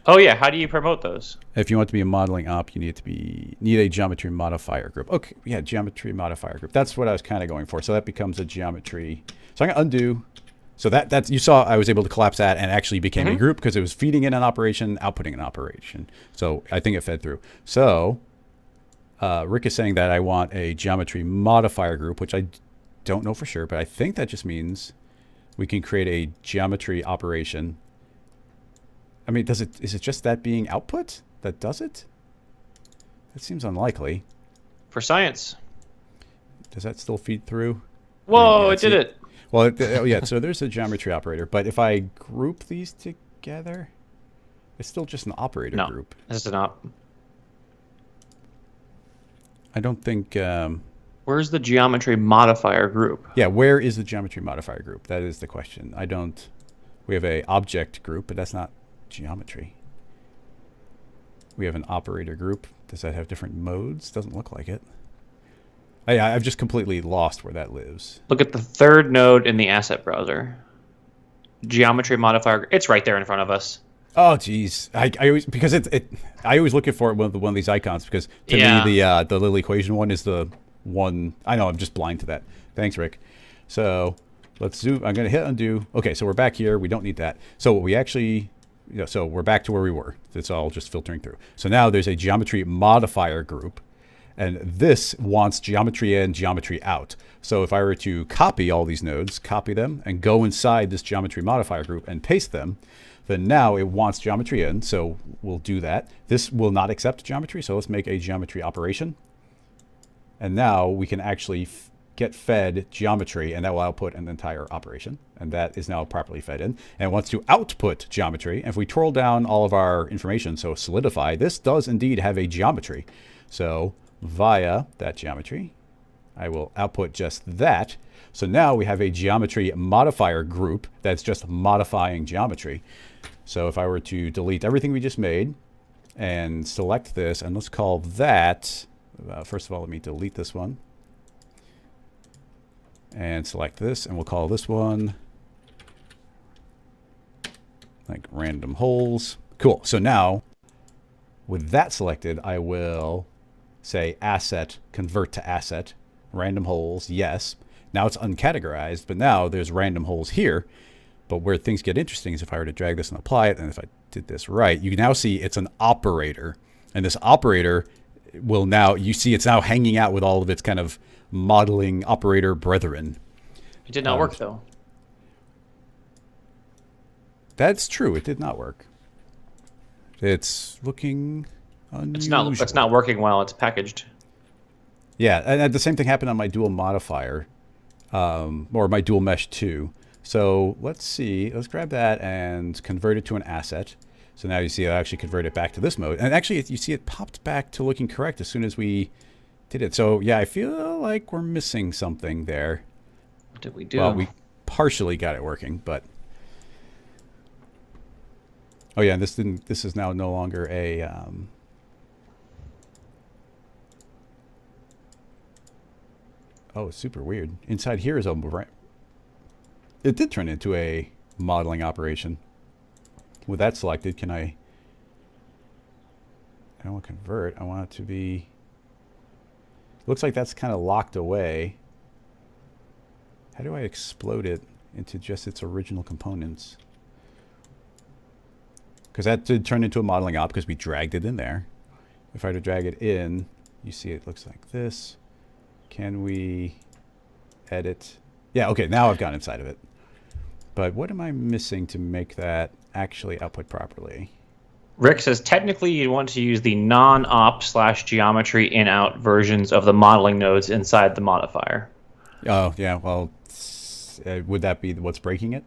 Oh yeah, how do you promote those? If you want to be a modeling op, you need a geometry modifier group. Okay, yeah, geometry modifier group. That's what I was kind of going for. So that becomes a geometry. So I'm gonna undo. So that's, you saw I was able to collapse that and actually became a group because it was feeding in an operation, outputting an operation. So I think it fed through. So Rick is saying that I want a geometry modifier group, which I don't know for sure, but I think that just means we can create a geometry operation. I mean, is it just that being output that does it? That seems unlikely. For science. Does that still feed through? Whoa, yeah, it did it. Well, oh yeah, so there's a geometry operator, but if I group these together, it's still just an operator group. No, it's an op. I don't think... Where's the geometry modifier group? Yeah, where is the geometry modifier group? That is the question. We have a object group, but that's not geometry. We have an operator group. Does that have different modes? Doesn't look like it. I've just completely lost where that lives. Look at the third node in the asset browser. Geometry modifier. It's right there in front of us. Oh, geez. I always, because I always look for it with one of these icons because to me the little equation one is the one. I know, I'm just blind to that. Thanks, Rick. So let's zoom. I'm going to hit undo. Okay, so we're back here. We don't need that. So what we actually, so we're back to where we were. It's all just filtering through. So now there's a geometry modifier group, and this wants geometry in, geometry out. So if I were to copy all these nodes, copy them, and go inside this geometry modifier group and paste them, then now it wants geometry in, so we'll do that. This will not accept geometry, so let's make a geometry operation. And now we can actually get fed geometry, and that will output an entire operation. And that is now properly fed in. And it wants to output geometry. And if we twirl down all of our information, so solidify, this does indeed have a geometry. So via that geometry, I will output just that. So now we have a geometry modifier group that's just modifying geometry. So if I were to delete everything we just made and select this, and let's call that, first of all, let me delete this one. And select this, and we'll call this one like random holes. Cool. So now with that selected, I will say asset, convert to asset, random holes, yes. Now it's uncategorized, but now there's random holes here. But where things get interesting is if I were to drag this and apply it, and if I did this right, you now see it's an operator. And this operator will now, you see it's now hanging out with all of its kind of modeling operator brethren. It did not work, though. That's true. It did not work. It's looking unusual. It's not working while it's packaged. Yeah, and the same thing happened on my dual modifier, or my dual mesh 2. So let's see. Let's grab that and convert it to an asset. So now you see I actually convert it back to this mode. And actually, you see it popped back to looking correct as soon as we did it. So yeah, I feel like we're missing something there. What did we do? Well, we partially got it working, but... Oh yeah, this is now no longer a... Oh, it's super weird. Inside here is a... It did turn into a modeling operation. With that selected, can I don't want to convert. I want it to be... Looks like that's kind of locked away. How do I explode it into just its original components? Because that did turn into a modeling op because we dragged it in there. If I were to drag it in, you see it looks like this. Can we edit? Yeah, okay, now I've got inside of it. But what am I missing to make that actually output properly? Rick says technically you'd want to use the non-op/geometry in-out versions of the modeling nodes inside the modifier. Oh, yeah, well, But would that be what's breaking it?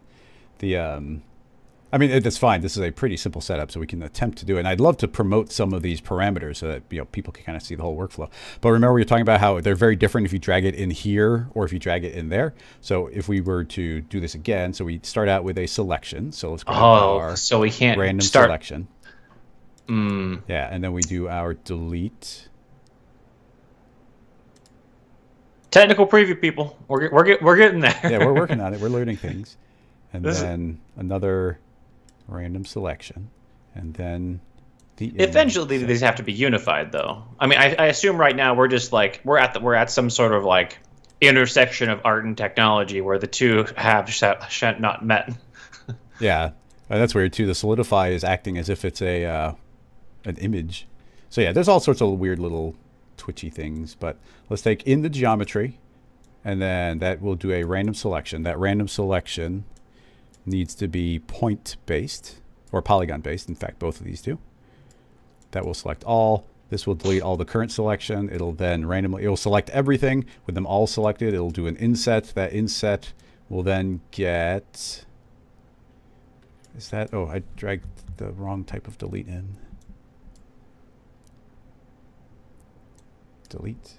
I mean, it's fine. This is a pretty simple setup, so we can attempt to do it. And I'd love to promote some of these parameters so that people can kind of see the whole workflow. But remember, we were talking about how they're very different if you drag it in here or if you drag it in there. So if we were to do this again, so we start out with a selection. So let's go to our so we can't random start... selection. Yeah, and then we do our delete. Technical preview, people. We're getting there. Yeah, we're working on it. We're learning things. And then another random selection, and then the eventually these have to be unified, though. I mean, I assume right now we're just like we're at some sort of like intersection of art and technology where the two have not met. Yeah, that's weird too. The solidify is acting as if it's a an image. So yeah, there's all sorts of weird little twitchy things. But let's take in the geometry, and then that will do a random selection. That random selection needs to be point based or polygon based. In fact, both of these do. That will select all. This will delete all the current selection. It'll then randomly, it will select everything with them all selected. It'll do an inset. That inset will then get, is that, oh, I dragged the wrong type of delete in. Delete.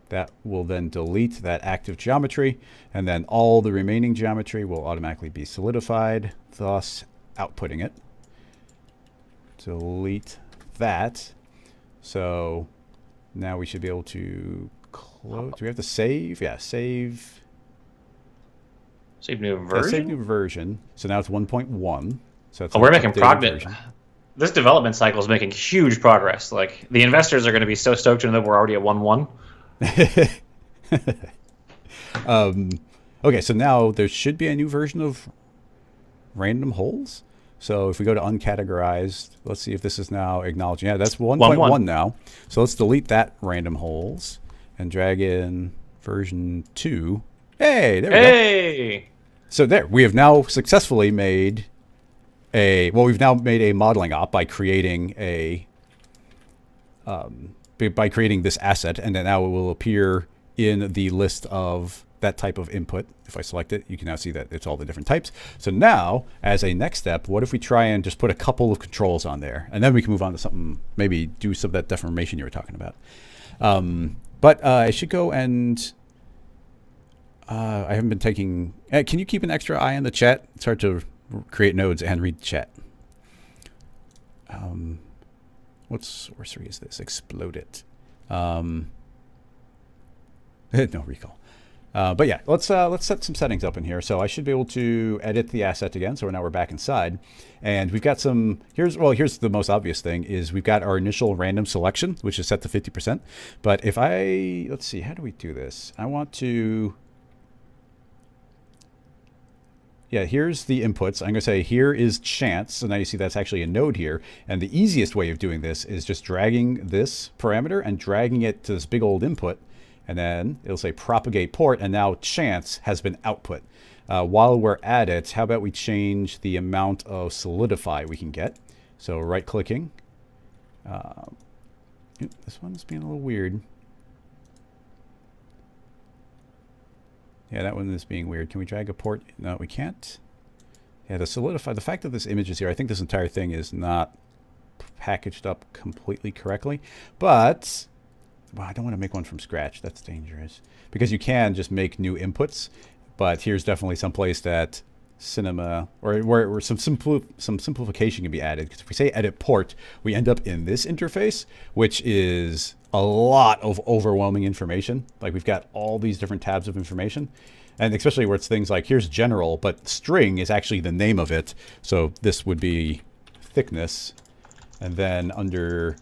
That will then delete that active geometry, and then all the remaining geometry will automatically be solidified, thus outputting it. Delete that. So now we should be able to close. Do we have to save? Yeah, save. Save new version? Save new version. So now it's 1.1. So it's we're making progress. This development cycle is making huge progress. Like, the investors are going to be so stoked to know that we're already at 1.1. Okay, so now there should be a new version of random holes. So if we go to uncategorized, let's see if this is now acknowledging. Yeah, that's 1.1 now. So let's delete that random holes and drag in version 2. Hey, there we go. So there, we have now successfully made we've now made a modeling op by creating by creating this asset, and then now it will appear in the list of that type of input. If I select it, you can now see that it's all the different types. So now, as a next step, what if we try and just put a couple of controls on there, and then we can move on to something, maybe do some of that deformation you were talking about. But I should go and I haven't been taking. Can you keep an extra eye on the chat? It's hard to create nodes and read chat. What sorcery is this? Explode it. No recall. But yeah, let's set some settings up in here. So I should be able to edit the asset again. So now we're back inside, and we've got some. Here's the most obvious thing is we've got our initial random selection, which is set to 50%. But if let's see, how do we do this? I want to. Yeah, here's the inputs. I'm going to say here is chance. So now you see that's actually a node here. And the easiest way of doing this is just dragging this parameter and dragging it to this big old input. And then it'll say propagate port. And now chance has been output. While we're at it, how about we change the amount of solidify we can get? So right clicking. This one's being a little weird. Yeah, that one is being weird. Can we drag a port? No, we can't. Yeah, the solidify, the fact that this image is here, I think this entire thing is not packaged up completely correctly. But, well, I don't want to make one from scratch. That's dangerous. Because you can just make new inputs. But here's definitely some place that cinema, or where some simplification can be added. Because if we say edit port, we end up in this interface, which is a lot of overwhelming information. Like, we've got all these different tabs of information, and especially where it's things like here's general, but string is actually the name of it. So this would be thickness, and then under,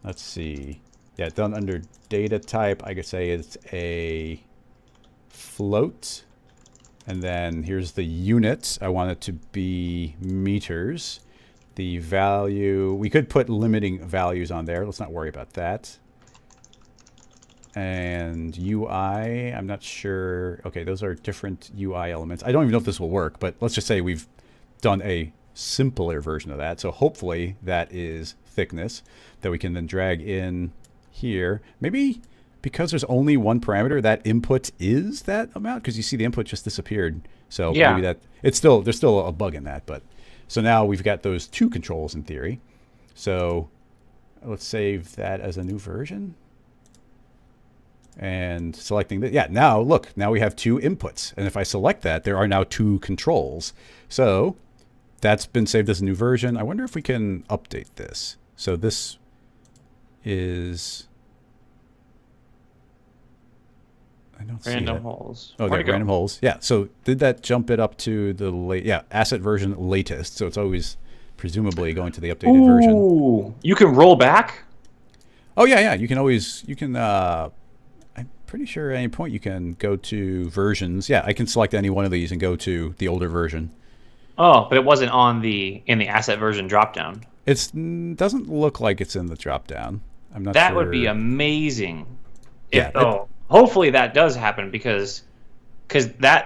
let's see, yeah, done under data type, I could say it's a float, and then here's the unit. I want it to be meters. The value, we could put limiting values on there. Let's not worry about that. And UI, I'm not sure. Okay, those are different UI elements. I don't even know if this will work, but let's just say we've done a simpler version of that. So hopefully that is thickness that we can then drag in here. Maybe because there's only one parameter, that input is that amount, because you see the input just disappeared. So Yeah. maybe there's still a bug in that. But so now we've got those two controls in theory. So let's save that as a new version. And selecting that. Yeah, now look, now we have two inputs. And if I select that, there are now two controls. So that's been saved as a new version. I wonder if we can update this. So this is... I don't see Random it. holes. Oh, Where'd there, it go? random holes. Yeah, so did that jump it up to the asset version latest? So it's always presumably going to the updated version. Ooh, you can roll back? Oh, yeah. You can, I'm pretty sure at any point you can go to versions. Yeah, I can select any one of these and go to the older version. Oh, but it wasn't in the asset version dropdown. It doesn't look like it's in the dropdown. I'm not sure. That would be amazing. Yeah. Hopefully that does happen because that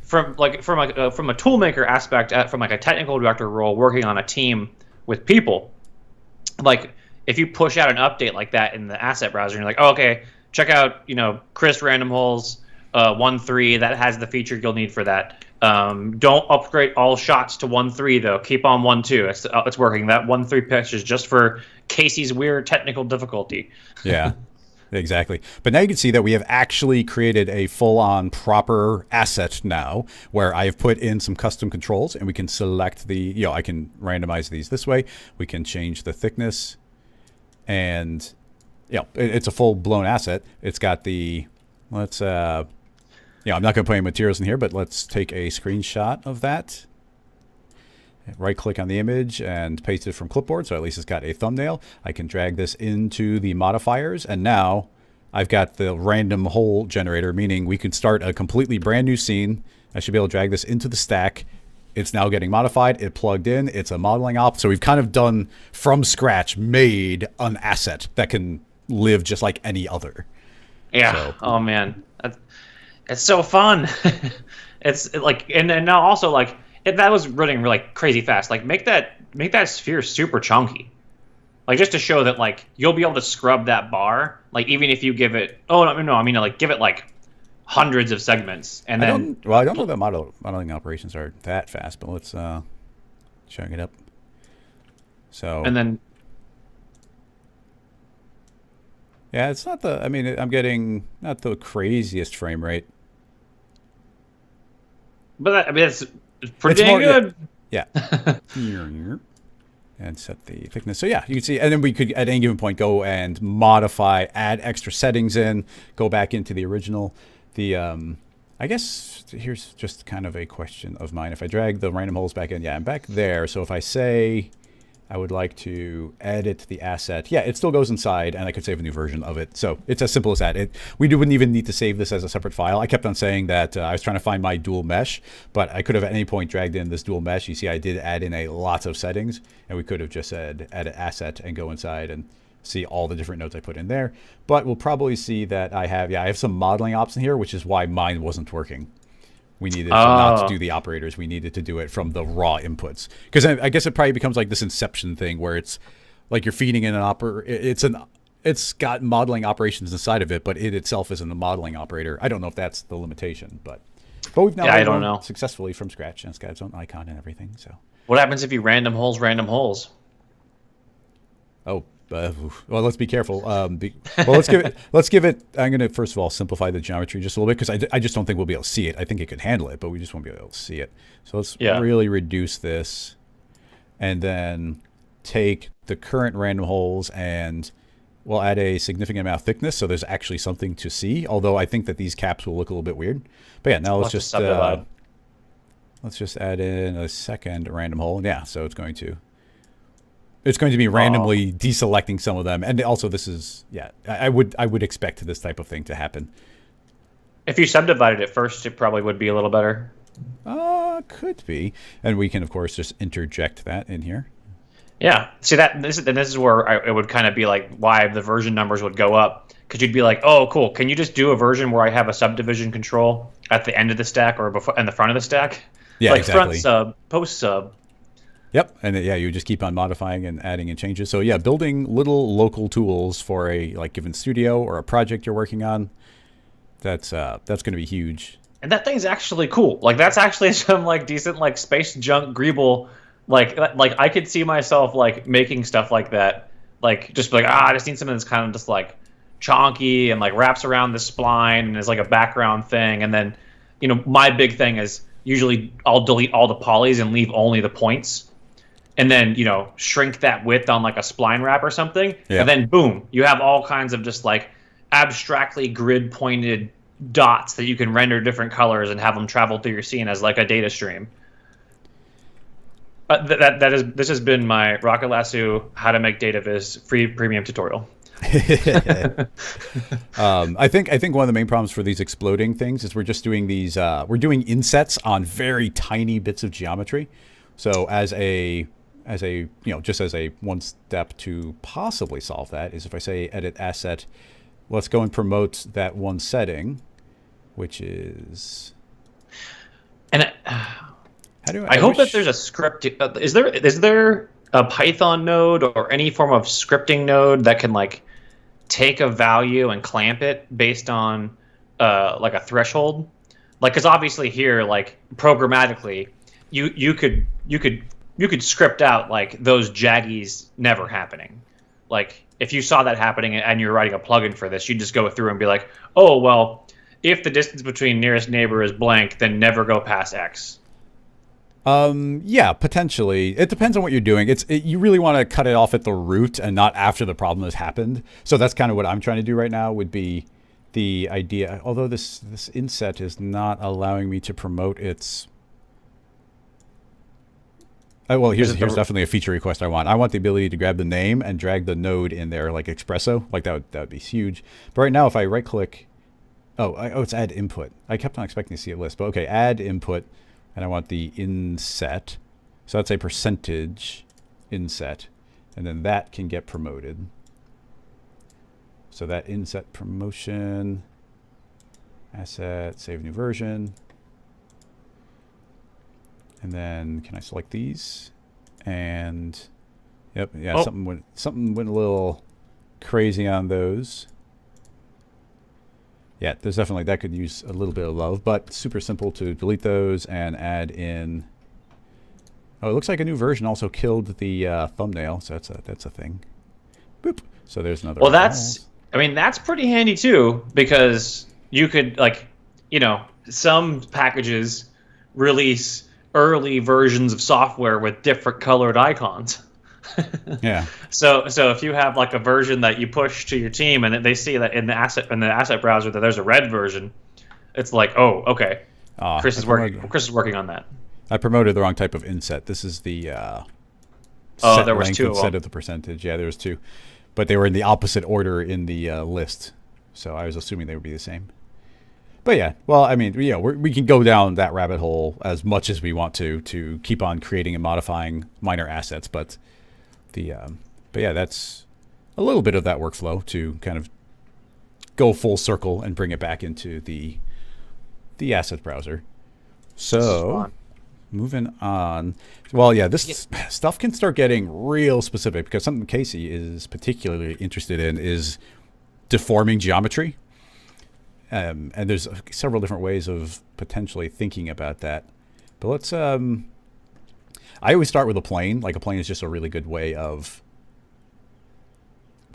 from a toolmaker aspect, from like a technical director role, working on a team with people, like if you push out an update like that in the asset browser, and you're like, oh, okay, check out Chris random holes 1.3 that has the feature you'll need for that. Don't upgrade all shots to 1.3 though. Keep on 1.2. It's working. That 1.3 patch is just for Casey's weird technical difficulty. Yeah. Exactly. But now you can see that we have actually created a full-on proper asset now where I've put in some custom controls, and we can select I can randomize these this way. We can change the thickness, and it's a full-blown asset. It's got I'm not going to put any materials in here, but let's take a screenshot of that. Right-click on the image and paste it from clipboard, so at least it's got a thumbnail. I can drag this into the modifiers, and now I've got the random hole generator, meaning we could start a completely brand new scene. I should be able to drag this into the stack. It's now getting modified. It plugged in. It's a modeling op. So we've kind of done from scratch, made an asset that can live just like any other. Yeah. So. Oh man, it's so fun. It's like, and now also like. That was running like crazy fast. Like make that sphere super chunky, like just to show that like you'll be able to scrub that bar. Like even if you give it, like give it like hundreds of segments, and then I don't know that modeling operations are that fast, but let's check it up. So and then yeah, it's not I'm getting not the craziest frame rate, but it's pretty dang good. Yeah. And set the thickness. So yeah, you can see, and then we could at any given point go and modify, add extra settings in, go back into the original. I guess here's just kind of a question of mine. If I drag the random holes back in, I'm back there. So if I say I would like to edit the asset, it still goes inside, and I could save a new version of it. So it's as simple as that. We wouldn't even need to save this as a separate file. I kept on saying that I was trying to find my dual mesh, but I could have at any point dragged in this dual mesh. You see I did add in a lots of settings, and we could have just said edit asset and go inside and see all the different nodes I put in there. But we'll probably see that I have some modeling ops in here, which is why mine wasn't working. We needed to not to do the operators. We needed to do it from the raw inputs. Because I guess it probably becomes like this inception thing where it's like you're feeding in it's got modeling operations inside of it, but it itself isn't a modeling operator. I don't know if that's the limitation, but we've now I don't know. Successfully from scratch, and it's got its own icon and everything. So what happens if you random holes? Oh. Well, let's be careful. Let's give it. I'm going to first of all simplify the geometry just a little bit because I just don't think we'll be able to see it. I think it could handle it, but we just won't be able to see it. So let's really reduce this, and then take the current random holes and we'll add a significant amount of thickness so there's actually something to see. Although I think that these caps will look a little bit weird. But yeah, now let's just add in a second random hole. Yeah, so it's going to be randomly deselecting some of them, and also this is I would expect this type of thing to happen. If you subdivided it first, it probably would be a little better. Could be, and we can of course just interject that in here. Yeah, see this is where it would kind of be like why the version numbers would go up, because you'd be like, oh cool, can you just do a version where I have a subdivision control at the end of the stack or before in the front of the stack? Yeah, like exactly. Front sub, post sub. Yep, and yeah, you just keep on modifying and adding and changes. So yeah, building little local tools for a like given studio or a project you're working on. That's going to be huge. And that thing's actually cool. Like that's actually some like decent like space junk greeble. Like I could see myself like making stuff like that. Like just like I just need something that's kind of just like chonky and like wraps around the spline and is like a background thing. And then, my big thing is usually I'll delete all the polys and leave only the points. And then, shrink that width on like a spline wrap or something. Yeah. And then boom, you have all kinds of just like abstractly grid pointed dots that you can render different colors and have them travel through your scene as like a data stream. This has been my Rocket Lasso How to Make Data Viz free premium tutorial. I think one of the main problems for these exploding things is we're just doing these. We're doing insets on very tiny bits of geometry. So as a just as a one step to possibly solve that is if I say edit asset, let's go and promote that one setting, which is. And I hope that there's a script. Is there a Python node or any form of scripting node that can like take a value and clamp it based on like a threshold? Like, because obviously here, like programmatically, you could script out like those jaggies never happening. Like if you saw that happening and you're writing a plugin for this, you'd just go through and be like, oh well, if the distance between nearest neighbor is blank, then never go past X. Yeah, potentially. It depends on what you're doing. You really want to cut it off at the root and not after the problem has happened. So that's kind of what I'm trying to do right now would be the idea. Although this inset is not allowing me to promote its. Well, here's definitely a feature request I want. I want the ability to grab the name and drag the node in there like Espresso. Like that would be huge. But right now, if I right click, it's add input. I kept on expecting to see a list, but okay, add input. And I want the inset. So that's a percentage inset. And then that can get promoted. So that inset promotion, asset, save new version. And then can I select these? And yep, yeah, something went a little crazy on those. Yeah, there's definitely, that could use a little bit of love, but super simple to delete those and add in. Oh, it looks like a new version also killed the thumbnail, so that's a thing. Boop. So there's another. Well, that's pretty handy too, because you could some packages release early versions of software with different colored icons. Yeah. So if you have like a version that you push to your team and they see that in the asset browser that there's a red version, it's like, oh, okay. Chris is working on that. I promoted the wrong type of inset. This is the there was two instead of the percentage. Yeah, there was two, but they were in the opposite order in the list. So I was assuming they would be the same. But yeah, well, I mean, we can go down that rabbit hole as much as we want to keep on creating and modifying minor assets, but yeah, that's a little bit of that workflow to kind of go full circle and bring it back into the asset browser. So moving on. Well, yeah, this stuff can start getting real specific because something Casey is particularly interested in is deforming geometry. And there's several different ways of potentially thinking about that. But let's I always start with a plane. Like a plane is just a really good way of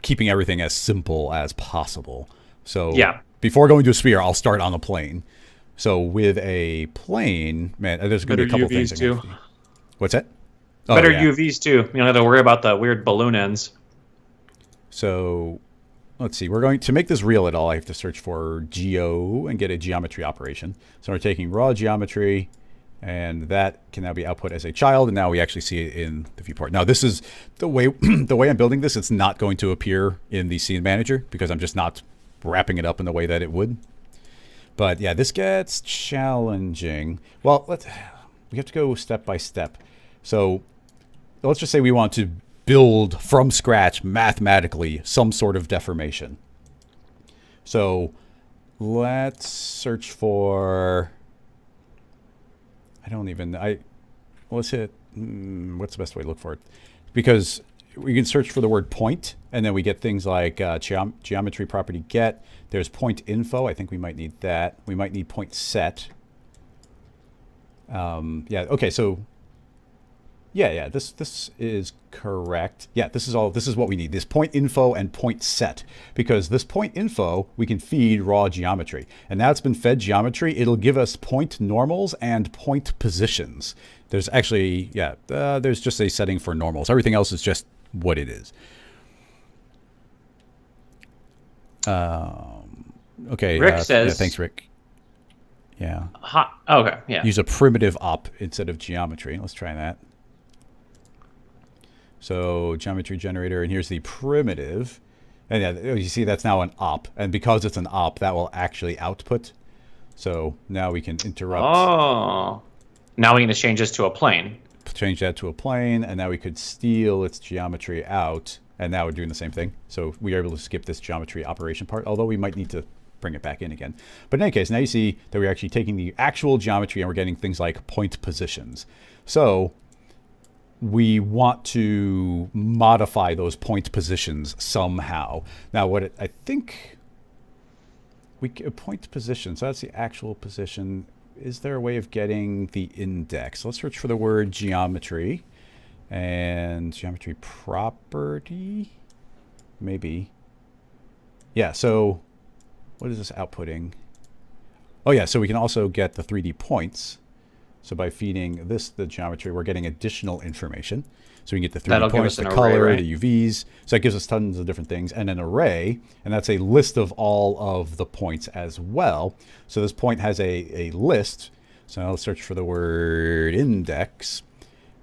keeping everything as simple as possible. So before going to a sphere, I'll start on a plane. So with a plane, man, there's going to be a couple UVs things. Too. What's that? Better UVs too. You don't have to worry about the weird balloon ends. So let's see. We're going to make this real at all. I have to search for geo and get a geometry operation. So we're taking raw geometry. And that can now be output as a child, and now we actually see it in the viewport. Now, this is the way I'm building this. It's not going to appear in the scene manager because I'm just not wrapping it up in the way that it would. But yeah, this gets challenging. Well, we have to go step by step. So let's just say we want to build from scratch mathematically some sort of deformation. So let's search for. Let's hit what's the best way to look for it? Because we can search for the word point, and then we get things like geometry property get. There's point info. I think we might need that. We might need point set. Yeah. Okay. So. Yeah. This is correct. Yeah. This is what we need. This point info and point set, because this point info we can feed raw geometry, and now it's been fed geometry. It'll give us point normals and point positions. There's actually there's just a setting for normals. Everything else is just what it is. Okay. Rick says. Yeah, thanks, Rick. Yeah. Okay. Yeah. Use a primitive op instead of geometry. Let's try that. So geometry generator, and here's the primitive. And yeah, you see that's now an op. And because it's an op, that will actually output. So now we can interrupt. Oh. Now we can just change this to a plane. Change that to a plane, and now we could steal its geometry out. And now we're doing the same thing. So we are able to skip this geometry operation part, although we might need to bring it back in again. But in any case, now you see that we're actually taking the actual geometry and we're getting things like point positions. So we want to modify those point positions somehow. Now, I think we point position. So that's the actual position. Is there a way of getting the index? Let's search for the word geometry and geometry property. Maybe. Yeah. So what is this outputting? Oh yeah. So we can also get the 3D points. So by feeding the geometry, we're getting additional information. So we can get the 3D points, the color, array, right? The UVs. So that gives us tons of different things. And an array, and that's a list of all of the points as well. So this point has a list. So now let's search for the word index.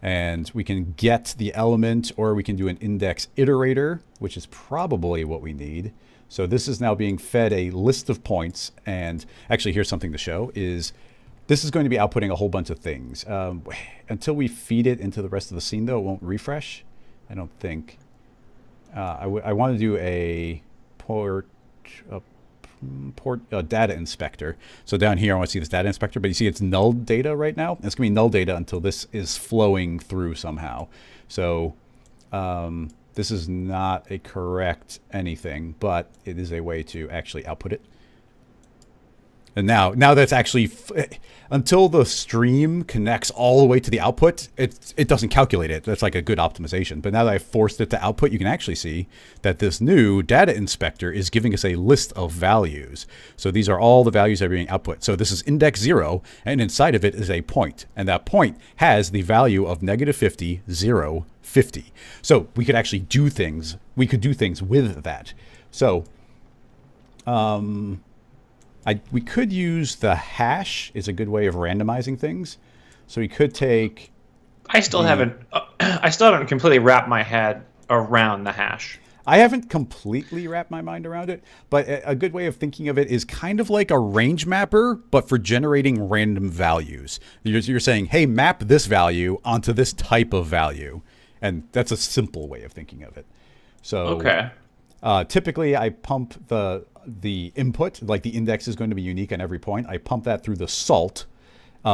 And we can get the element, or we can do an index iterator, which is probably what we need. So this is now being fed a list of points. And actually, here's something to show is this is going to be outputting a whole bunch of things. Until we feed it into the rest of the scene, though, it won't refresh. I don't think. I want to do a data inspector. So down here, I want to see this data inspector, but you see it's null data right now. It's going to be null data until this is flowing through somehow. So this is not a correct anything, but it is a way to actually output it. And now that's actually, until the stream connects all the way to the output, it doesn't calculate it. That's like a good optimization. But now that I've forced it to output, you can actually see that this new data inspector is giving us a list of values. So these are all the values that are being output. So this is index 0, and inside of it is a point. And that point has the value of -50, 0, 50. So we could actually do things. We could do things with that. So, we could use the hash is a good way of randomizing things. So we could take. I still haven't completely wrapped my head around the hash. I haven't completely wrapped my mind around it, but a good way of thinking of it is kind of like a range mapper, but for generating random values. You're saying, hey, map this value onto this type of value. And that's a simple way of thinking of it. So okay. Typically, I pump the input, like the index is going to be unique on every point. I pump that through the salt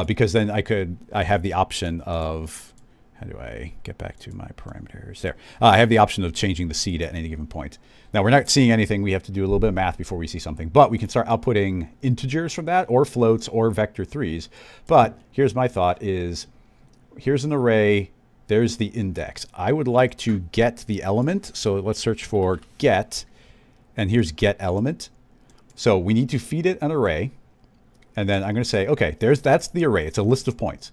because then I have the option of, how do I get back to my parameters? There. I have the option of changing the seed at any given point. Now, we're not seeing anything. We have to do a little bit of math before we see something. But we can start outputting integers from that, or floats, or vector 3s. But here's my thought is, here's an array. There's the index. I would like to get the element. So let's search for get. And here's get element. So we need to feed it an array. And then I'm going to say, okay, that's the array. It's a list of points.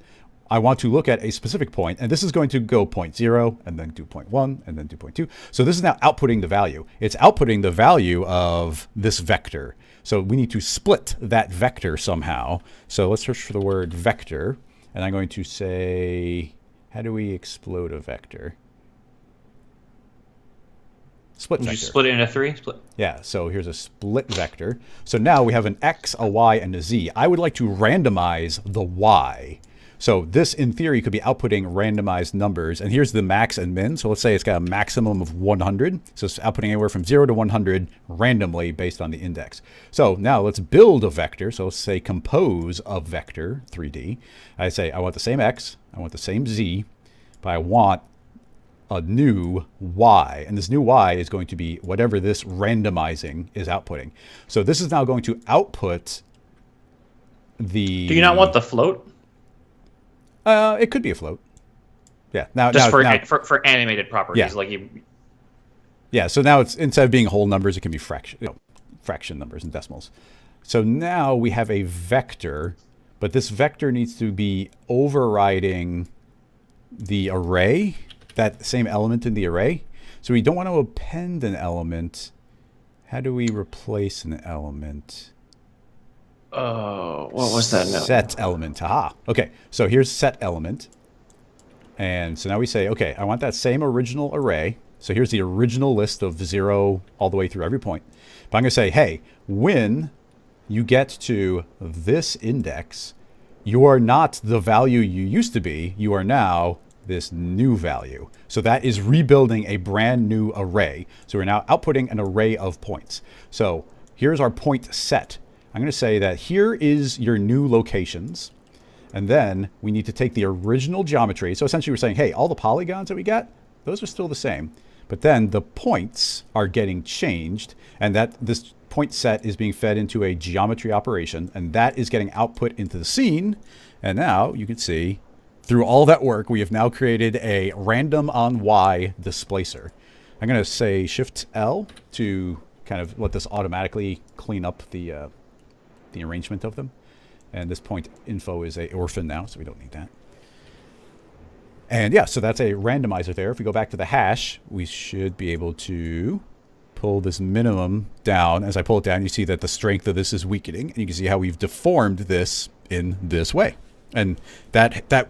I want to look at a specific point, and this is going to go 0.0, and then do 0.1, and then do 0.2. So this is now outputting the value. It's outputting the value of this vector. So we need to split that vector somehow. So let's search for the word vector. And I'm going to say, how do we explode a vector? Split vector. You split it into 3? Split. Yeah, so here's a split vector. So now we have an X, a Y, and a Z. I would like to randomize the Y. So this, in theory, could be outputting randomized numbers. And here's the max and min. So let's say it's got a maximum of 100. So it's outputting anywhere from 0 to 100 randomly based on the index. So now let's build a vector. So let's say compose a vector 3D. I say I want the same X. I want the same Z. but I want a new y, and this new y is going to be whatever this randomizing is outputting. So this is now going to output the... Do you not want the float? It could be a float. Yeah. Now, for animated properties, yeah. like you. Yeah. So now it's, instead of being whole numbers, it can be fraction numbers and decimals. So now we have a vector, but this vector needs to be overriding the array, that same element in the array. So we don't want to append an element. How do we replace an element? Oh, what was that? No. Set element. Aha. Okay. So here's set element. And so now we say, okay, I want that same original array. So here's the original list of 0 all the way through every point. But I'm going to say, hey, when you get to this index, you are not the value you used to be. You are now this new value. So that is rebuilding a brand new array. So we're now outputting an array of points. So here's our point set. I'm going to say that here is your new locations. And then we need to take the original geometry. So essentially we're saying, hey, all the polygons that we got, those are still the same. But then the points are getting changed, and that this point set is being fed into a geometry operation, and that is getting output into the scene. And now you can see through all that work, we have now created a random on Y displacer. I'm going to say Shift L to kind of let this automatically clean up the arrangement of them. And this point info is a orphan now, so we don't need that. And yeah, so that's a randomizer there. If we go back to the hash, we should be able to pull this minimum down. As I pull it down, you see that the strength of this is weakening, and you can see how we've deformed this in this way. And that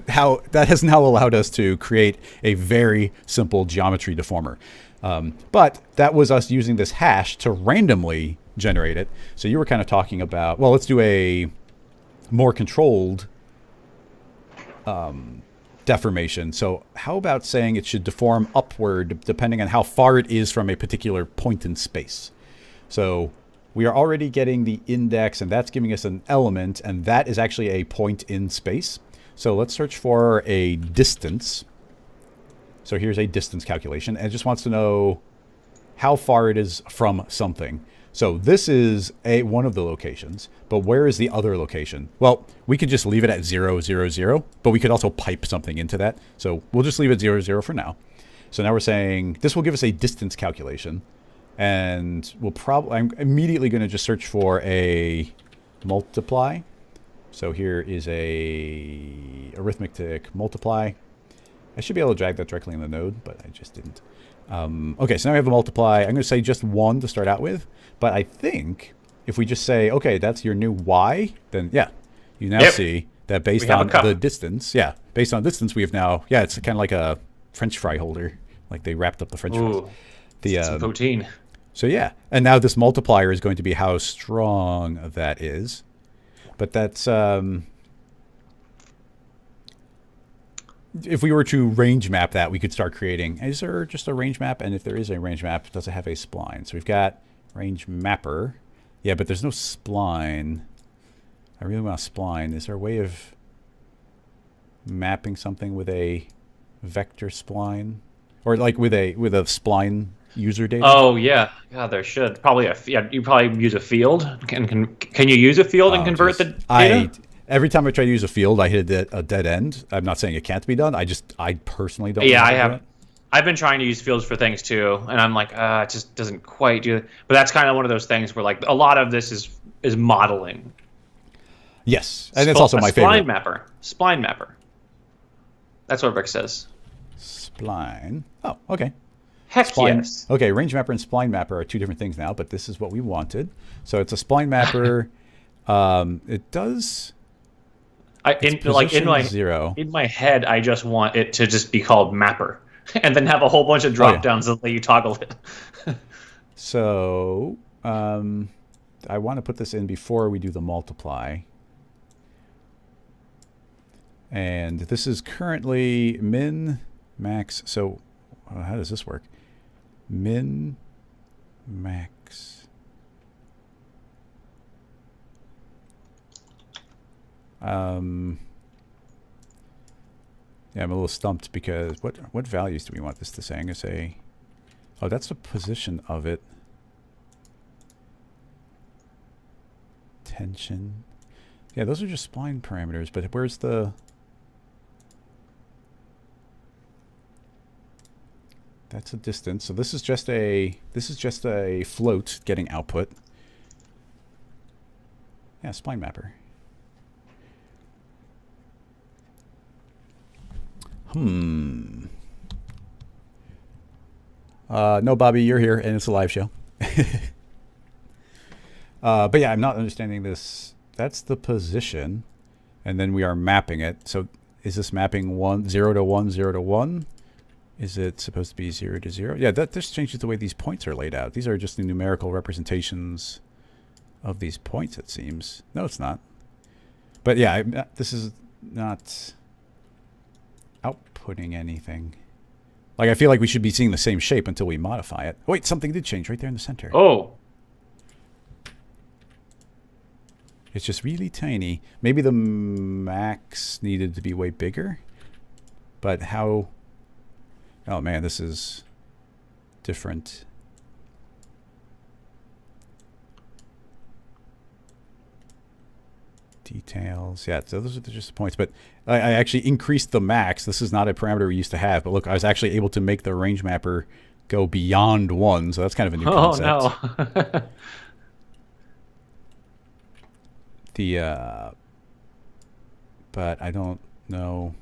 has now allowed us to create a very simple geometry deformer. But that was us using this hash to randomly generate it. So you were kind of talking about, well, let's do a more controlled deformation. So how about saying it should deform upward depending on how far it is from a particular point in space? So we are already getting the index, and that's giving us an element, and that is actually a point in space. So let's search for a distance. So here's a distance calculation, and it just wants to know how far it is from something. So this is one of the locations, but where is the other location? Well, we could just leave it at 0, 0, 0, but we could also pipe something into that. So we'll just leave it 0, 0 for now. So now we're saying this will give us a distance calculation, and I'm immediately going to just search for a multiply. So here is a arithmetic multiply. I should be able to drag that directly in the node, but I just didn't. Okay, so now we have a multiply. I'm going to say just 1 to start out with. But I think if we just say, okay, that's your new y, then yeah, you now see that based on the distance, based on distance, we have now, it's kind of like a French fry holder. Like they wrapped up the French fries. Some protein. So yeah, and now this multiplier is going to be how strong that is. But that's, if we were to range map that, we could start creating, is there just a range map? And if there is a range map, does it have a spline? So we've got range mapper. Yeah, but there's no spline. I really want a spline. Is there a way of mapping something with a vector spline? Or like with a spline user data? Oh yeah, God, there should probably you probably use a field. Can you use a field and convert the data? Every time I try to use a field, I hit a dead end. I'm not saying it can't be done. I personally don't. Yeah, I have. I've been trying to use fields for things too, and I'm like, it just doesn't quite do it. But that's kind of one of those things where like a lot of this is modeling. Yes, and it's also my favorite. Spline mapper. That's what Rick says. Spline. Oh, okay. Heck yes. Okay, range mapper and spline mapper are two different things now, but this is what we wanted. So it's a spline mapper. It does. In my head, I just want it to just be called mapper, and then have a whole bunch of drop downs that let you toggle it. So I want to put this in before we do the multiply. And this is currently min, max. So how does this work? Min, max. Yeah, I'm a little stumped because what values do we want this to say? I'm going to say, oh, that's the position of it. Tension. Yeah, those are just spline parameters, but where's the... That's a distance. So this is just a float getting output. Yeah, spline mapper. No, Bobby, you're here, and it's a live show. But yeah, I'm not understanding this. That's the position, and then we are mapping it. So is this mapping 0 to 1, 0 to 1? Is it supposed to be 0 to 0? Yeah, that just changes the way these points are laid out. These are just the numerical representations of these points, it seems. No, it's not. But yeah, this is not outputting anything. Like, I feel like we should be seeing the same shape until we modify it. Oh, wait, something did change right there in the center. Oh. It's just really tiny. Maybe the max needed to be way bigger. But how... Oh, man, this is different. Details. Yeah, so those are just the points. But I actually increased the max. This is not a parameter we used to have. But look, I was actually able to make the range mapper go beyond 1. So that's kind of a new concept. Oh, no. But I don't know.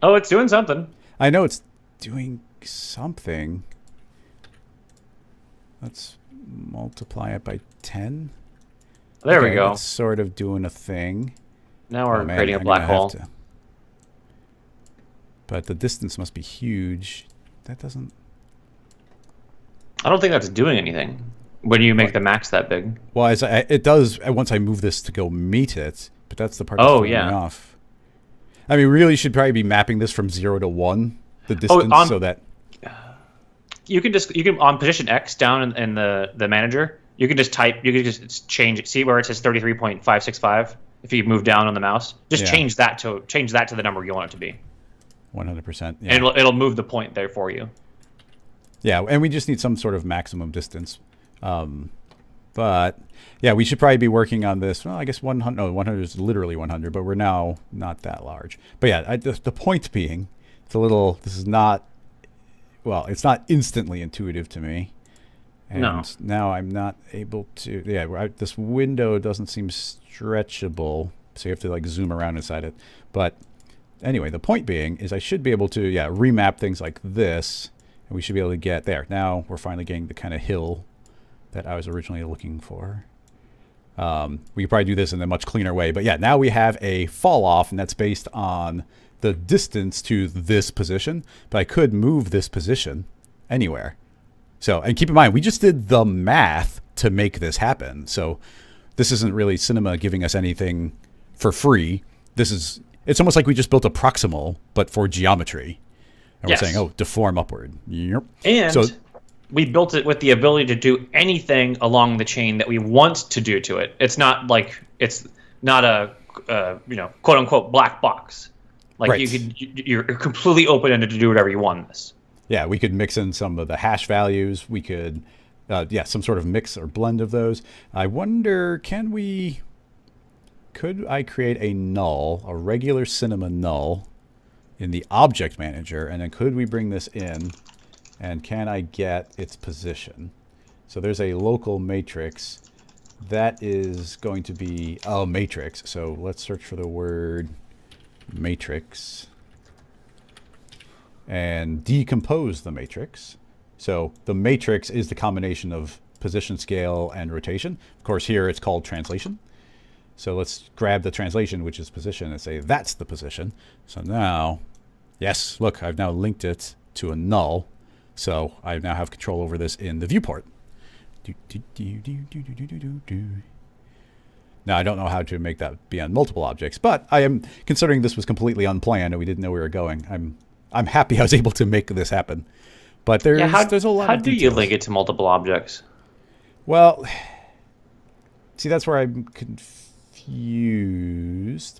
Oh, it's doing something. I know it's doing something. Let's multiply it by 10. There we go. It's sort of doing a thing. Now we're creating a black hole. But the distance must be huge. That doesn't... I don't think that's doing anything when you make the max that big. Well, it does once I move this to go meet it, but that's the part that's throwing me off. I mean, really should probably be mapping this from 0 to 1, the distance, so that... You can on position X down in the manager, you can just change it. See where it says 33.565? If you move down on the mouse, just change that to the number you want it to be. 100%. Yeah. And it'll move the point there for you. Yeah, and we just need some sort of maximum distance. But yeah, we should probably be working on this. Well, I guess 100. No, 100 is literally 100, but we're now not that large. But yeah, the point being, it's a little. This is not. Well, it's not instantly intuitive to me. And now I'm not able to. Yeah, this window doesn't seem stretchable, so you have to like zoom around inside it. But anyway, the point being is I should be able to remap things like this, and we should be able to get there. Now we're finally getting the kind of hill that I was originally looking for. We could probably do this in a much cleaner way, but yeah, now we have a fall off, and that's based on the distance to this position. But I could move this position anywhere. So, and keep in mind, we just did the math to make this happen. So this isn't really cinema giving us anything for free. It's almost like we just built a proximal, but for geometry. And we're saying, oh, deform upward. Yep. And so we built it with the ability to do anything along the chain that we want to do to it. It's not like, it's not a, quote unquote black box. Like you're completely open-ended to do whatever you want in this. Yeah, we could mix in some of the hash values. We could, some sort of mix or blend of those. I wonder, could I create a null, a regular cinema null in the object manager? And then could we bring this in, and can I get its position? So there's a local matrix. That is going to be a matrix. So let's search for the word matrix and decompose the matrix. So the matrix is the combination of position, scale, and rotation. Of course, here it's called translation. So let's grab the translation, which is position, and say that's the position. So now, yes, look, I've now linked it to a null. So I now have control over this in the viewport. Now, I don't know how to make that be on multiple objects, but I am considering this was completely unplanned and we didn't know we were going. I'm happy I was able to make this happen. But there's a lot of details. How do you link it to multiple objects? Well, see, that's where I'm confused,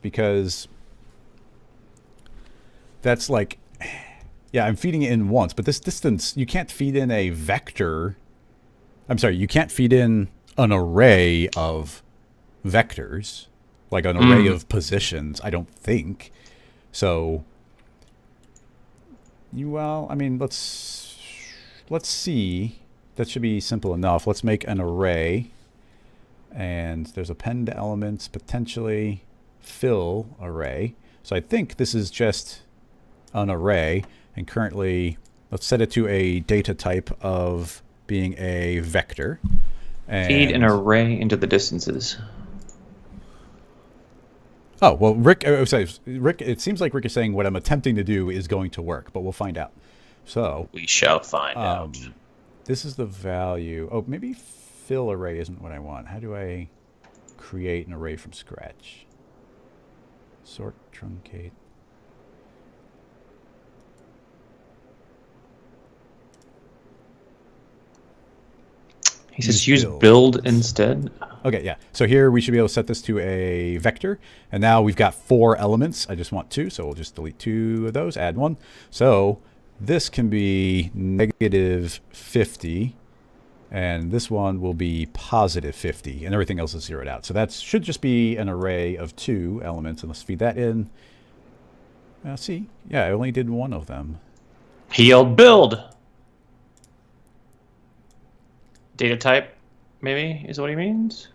because that's like, yeah, I'm feeding it in once, but this distance, you can't feed in a vector. I'm sorry, you can't feed in an array of vectors, like an array of positions, I don't think. So, well, I mean, let's see. That should be simple enough. Let's make an array. And there's append elements, potentially fill array. So I think this is just an array. And currently, let's set it to a data type of being a vector. And feed an array into the distances. Oh, well, Rick, it seems like Rick is saying what I'm attempting to do is going to work, but we'll find out. So we shall find out. This is the value. Oh, maybe fill array isn't what I want. How do I create an array from scratch? Sort, truncate. He says use build instead. Okay, yeah. So here we should be able to set this to a vector. And now we've got 4 elements. I just want 2, so we'll just delete 2 of those, add 1. So this can be -50. And this one will be +50. And everything else is zeroed out. So that should just be an array of 2 elements. And let's feed that in. See? Yeah, I only did 1 of them. He yelled build. Data type, maybe, is what he means.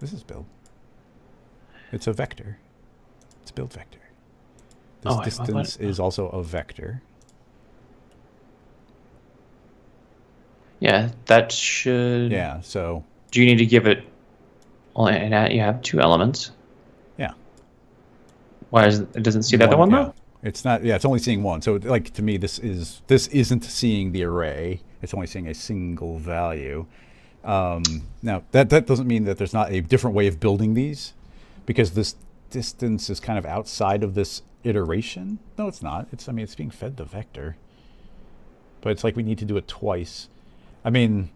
This is build. It's a vector. It's build vector. This distance is also a vector. Yeah, that should... Yeah, so... Do you need to give it... Well, and you have 2 elements. Yeah. Why is it doesn't see the other one, though? It's not... Yeah, it's only seeing 1. So, like, to me, this isn't seeing the array. It's only seeing a single value. Now, that doesn't mean that there's not a different way of building these, because this distance is kind of outside of this iteration. No, it's not. I mean, it's being fed the vector. But it's like we need to do it twice. I mean,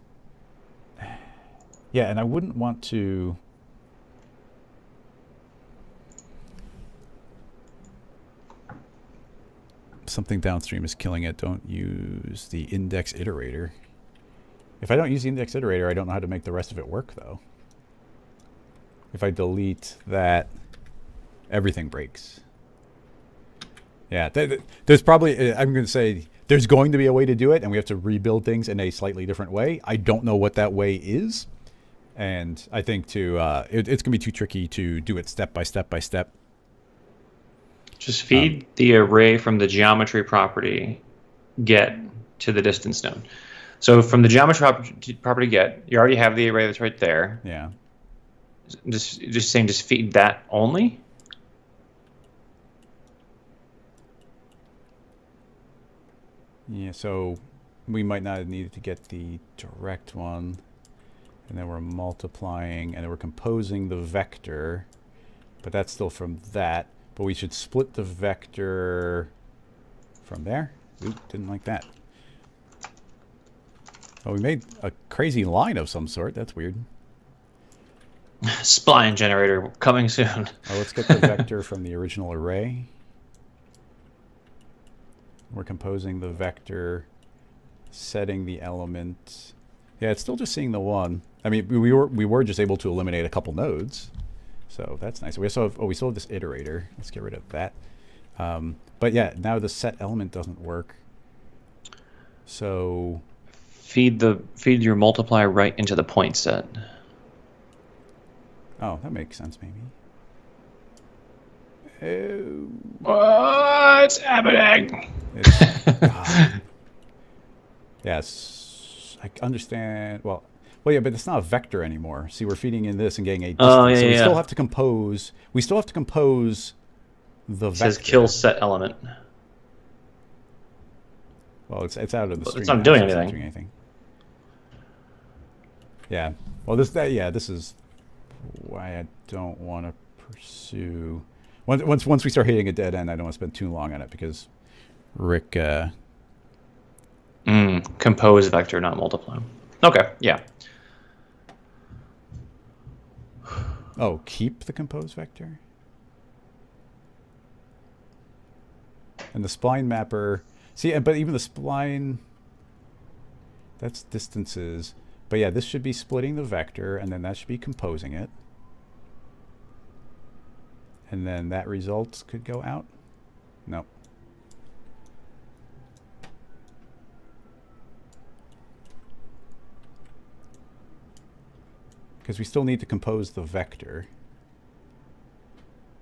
yeah, and I wouldn't want to... Something downstream is killing it. Don't use the index iterator. If I don't use the index iterator, I don't know how to make the rest of it work, though. If I delete that, everything breaks. Yeah, there's probably, I'm going to say, there's going to be a way to do it, and we have to rebuild things in a slightly different way. I don't know what that way is. And I think it's going to be too tricky to do it step by step by step. Just feed the array from the geometry property get to the distance node. So from the geometry property get, you already have the array that's right there. Yeah. Just saying, just feed that only. Yeah. So we might not have needed to get the direct one, and then we're multiplying, and then we're composing the vector, but that's still from that. But we should split the vector from there. Ooh, didn't like that. Oh, we made a crazy line of some sort. That's weird. Spline generator coming soon. Oh, let's get the vector from the original array. We're composing the vector, setting the element. Yeah, it's still just seeing the 1. I mean, we were just able to eliminate a couple nodes. So that's nice. We still have this iterator. Let's get rid of that. But yeah, now the set element doesn't work. So feed your multiplier right into the point set. Oh, that makes sense, maybe. Oh. What's happening? Yes, I understand. Well, yeah, but it's not a vector anymore. See, we're feeding in this and getting a distance. Oh, yeah, so we yeah. still have to compose. We still have to compose the vector. It says kill set element. Well, it's out of the stream. It's not doing anything. Yeah. Well, this is why I don't want to pursue. Once we start hitting a dead end, I don't want to spend too long on it, because Rick. Compose vector, not multiply. Okay. Yeah. Oh, keep the compose vector? And the spline mapper, see, but even the spline, that's distances. But yeah, this should be splitting the vector, and then that should be composing it. And then that result could go out. No. Because we still need to compose the vector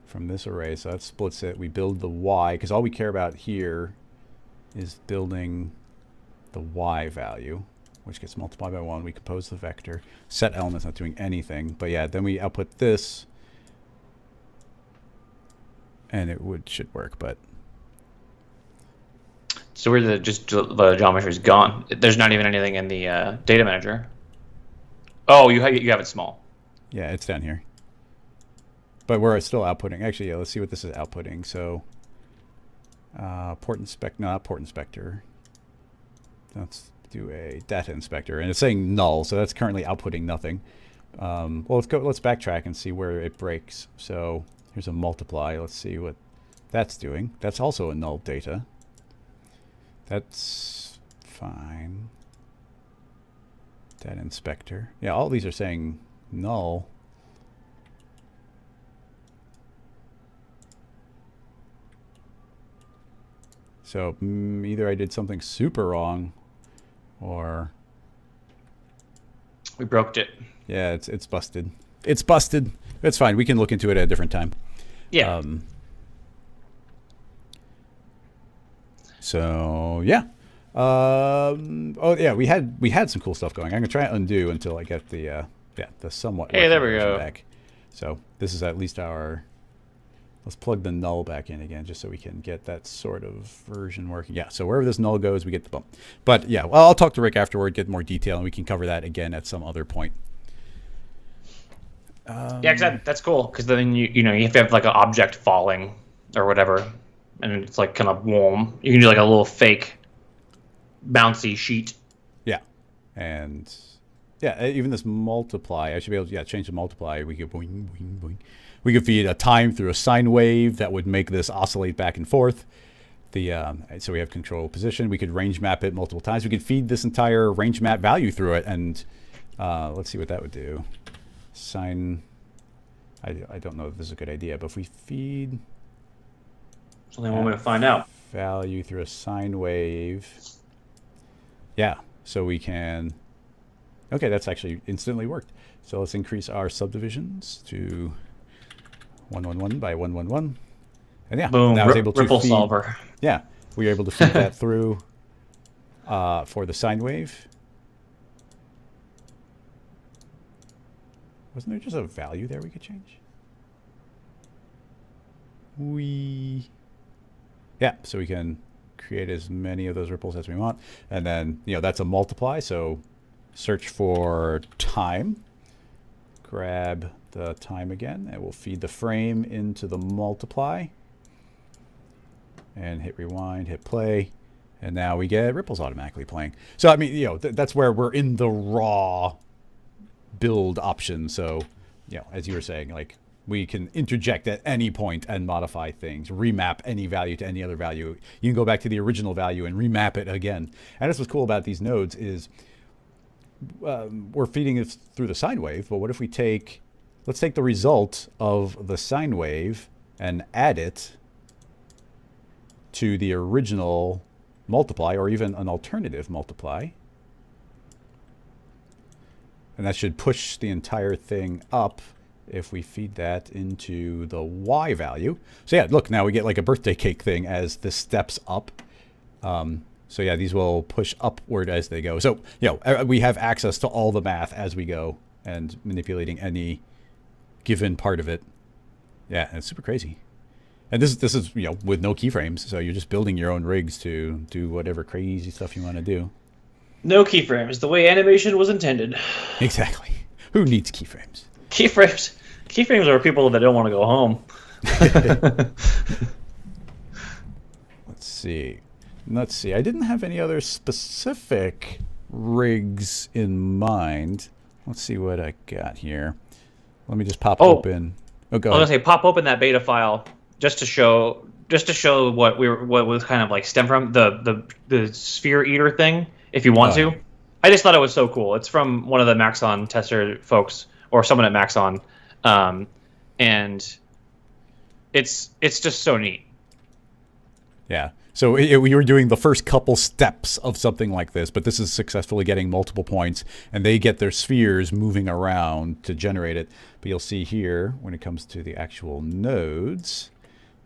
from this array, so that splits it. We build the y, because all we care about here is building the y value, which gets multiplied by 1. We compose the vector. Set element's not doing anything, but yeah, then we output this, and it should work, but... So where the geometry is gone. There's not even anything in the data manager. Oh, you have it small. Yeah, it's down here. But we're still outputting. Actually, yeah, let's see what this is outputting. So, port inspect, no, not port inspector. Let's do a data inspector, and it's saying null, so that's currently outputting nothing. Well, let's backtrack and see where it breaks. So here's a multiply. Let's see what that's doing. That's also a null data. That's fine. Data inspector. Yeah, all these are saying null. So either I did something super wrong, or we broke it. Yeah, it's busted. It's busted. It's fine. We can look into it at a different time. Yeah. So yeah. Oh yeah, we had some cool stuff going. I'm gonna try and undo until I get the somewhat. Hey, there we go. Back. So this is at least our. Let's plug the null back in again, just so we can get that sort of version working. Yeah, so wherever this null goes, we get the bump. But yeah, well, I'll talk to Rick afterward, get more detail, and we can cover that again at some other point. Yeah, because that's cool, because then you have to have like an object falling or whatever, and it's like kind of warm. You can do like a little fake bouncy sheet. Yeah, and yeah, even this multiply, I should be able to change the multiply. We could boing, boing, boing. We could feed a time through a sine wave that would make this oscillate back and forth. So we have control position. We could range map it multiple times. We could feed this entire range map value through it, and let's see what that would do. Sine. I don't know if this is a good idea, but if we feed. There's only one way to find out. Value through a sine wave. Yeah, so we can. Okay, that's actually instantly worked. So let's increase our subdivisions to 111 by 111, and yeah, boom! Now I was able to ripple feed, solver. Yeah, we were able to feed that through for the sine wave. Wasn't there just a value there we could change? Yeah, so we can create as many of those ripples as we want, and then that's a multiply. So search for time. Grab the time again, and we'll feed the frame into the multiply, and hit rewind, hit play, and now we get ripples automatically playing. So I mean, that's where we're in the raw build option. So as you were saying, like, we can interject at any point and modify things, remap any value to any other value. You can go back to the original value and remap it again. And that's what's cool about these nodes is we're feeding it through the sine wave, but what if we let's take the result of the sine wave and add it to the original multiply, or even an alternative multiply. And that should push the entire thing up if we feed that into the y value. So yeah, look, now we get like a birthday cake thing as this steps up. So yeah, these will push upward as they go. So, we have access to all the math as we go and manipulating any given part of it. Yeah, it's super crazy. And this is, with no keyframes. So you're just building your own rigs to do whatever crazy stuff you want to do. No keyframes, the way animation was intended. Exactly. Who needs keyframes? Keyframes are people that don't want to go home. Let's see. I didn't have any other specific rigs in mind. Let's see what I got here. Let me just pop open. Oh, go ahead. I was going to say, pop open that beta file just to show just to show what was kind of like stem from the sphere eater thing. If you want to, I just thought it was so cool. It's from one of the Maxon tester folks or someone at Maxon, and it's just so neat. Yeah. So we were doing the first couple steps of something like this, but this is successfully getting multiple points, and they get their spheres moving around to generate it. But you'll see here, when it comes to the actual nodes,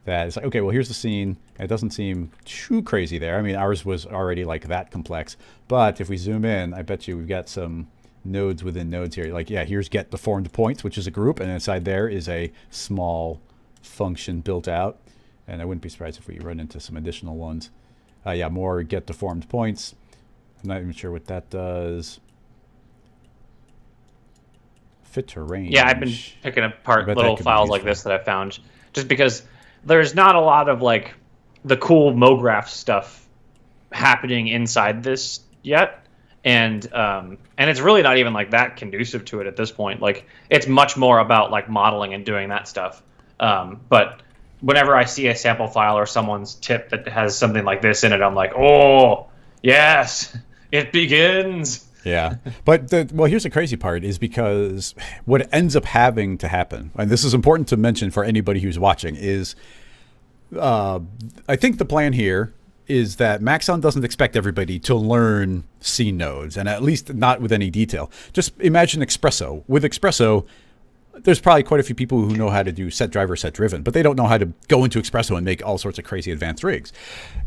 that it's like, okay, well, here's the scene. It doesn't seem too crazy there. I mean, ours was already like that complex. But if we zoom in, I bet you we've got some nodes within nodes here. Like, yeah, here's get deformed points, which is a group, and inside there is a small function built out. And I wouldn't be surprised if we run into some additional ones. Yeah, more get deformed points. I'm not even sure what that does. Fit to range. Yeah, I've been picking apart little files like this that I found, just because there's not a lot of like the cool MoGraph stuff happening inside this yet, and it's really not even like that conducive to it at this point. Like, it's much more about like modeling and doing that stuff. But whenever I see a sample file or someone's tip that has something like this in it, I'm like, oh, yes, it begins. Yeah. But, well, here's the crazy part is because what ends up having to happen, and this is important to mention for anybody who's watching, is I think the plan here is that Maxon doesn't expect everybody to learn scene nodes, and at least not with any detail. Just imagine Espresso. With Espresso, there's probably quite a few people who know how to do set driver, set driven, but they don't know how to go into Espresso and make all sorts of crazy advanced rigs.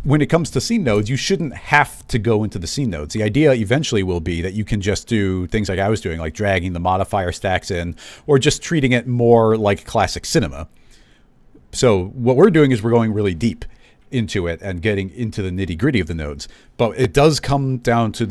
When it comes to scene nodes, you shouldn't have to go into the scene nodes. The idea eventually will be that you can just do things like I was doing, like dragging the modifier stacks in, or just treating it more like classic cinema. So what we're doing is we're going really deep into it and getting into the nitty gritty of the nodes. But it does come down to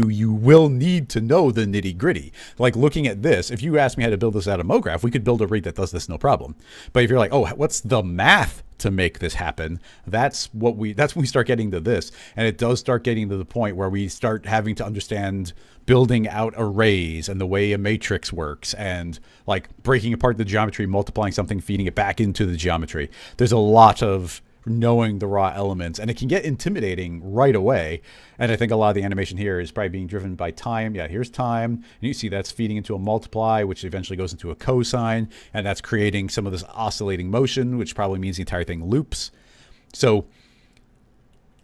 you will need to know the nitty gritty. Like looking at this, if you ask me how to build this out of MoGraph, we could build a rig that does this no problem. But if you're like, oh, what's the math to make this happen? That's when we start getting to this. And it does start getting to the point where we start having to understand building out arrays and the way a matrix works, and like breaking apart the geometry, multiplying something, feeding it back into the geometry. There's a lot of knowing the raw elements, and it can get intimidating right away. And I think a lot of the animation here is probably being driven by time. Yeah, here's time, and you see that's feeding into a multiply, which eventually goes into a cosine, and that's creating some of this oscillating motion, which probably means the entire thing loops. So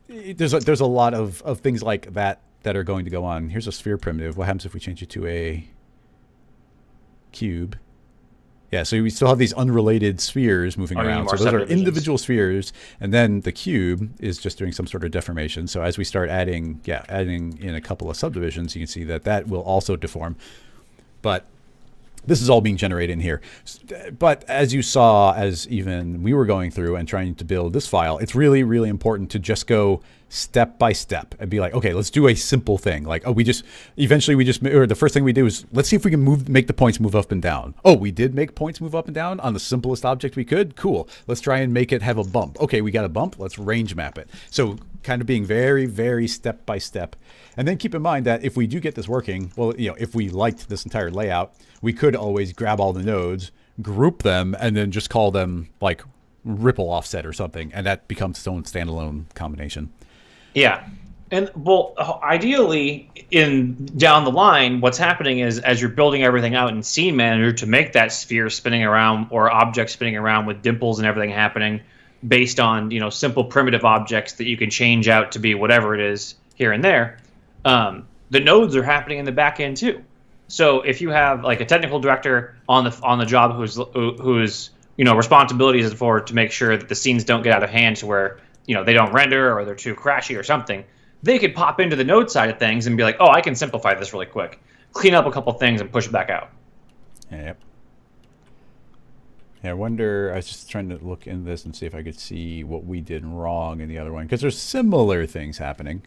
there's a lot of things like that are going to go on. Here's a sphere primitive. What happens if we change it to a cube? Yeah, so we still have these unrelated spheres moving around. So those are individual spheres, and then the cube is just doing some sort of deformation. So as we start adding in a couple of subdivisions, you can see that will also deform. But this is all being generated in here. But as you saw, as even we were going through and trying to build this file, it's really, really important to just go step by step and be like, okay, let's do a simple thing. Like, oh, the first thing we do is let's see if we can make the points move up and down. Oh, we did make points move up and down on the simplest object we could. Cool. Let's try and make it have a bump. Okay, we got a bump. Let's range map it. So kind of being very, very step by step. And then keep in mind that if we do get this working, well, if we liked this entire layout, we could always grab all the nodes, group them, and then just call them like ripple offset or something. And that becomes its own standalone combination. Yeah. And well, ideally down the line, what's happening is as you're building everything out in Scene Manager to make that sphere spinning around or object spinning around with dimples and everything happening based on, simple primitive objects that you can change out to be whatever it is here and there. The nodes are happening in the back end too. So if you have like a technical director on the job whose responsibilities is to make sure that the scenes don't get out of hand to where they don't render or they're too crashy or something, they could pop into the node side of things and be like, oh, I can simplify this really quick, clean up a couple things and push it back out. Yep. Yeah, I wonder, I was just trying to look into this and see if I could see what we did wrong in the other one, because there's similar things happening.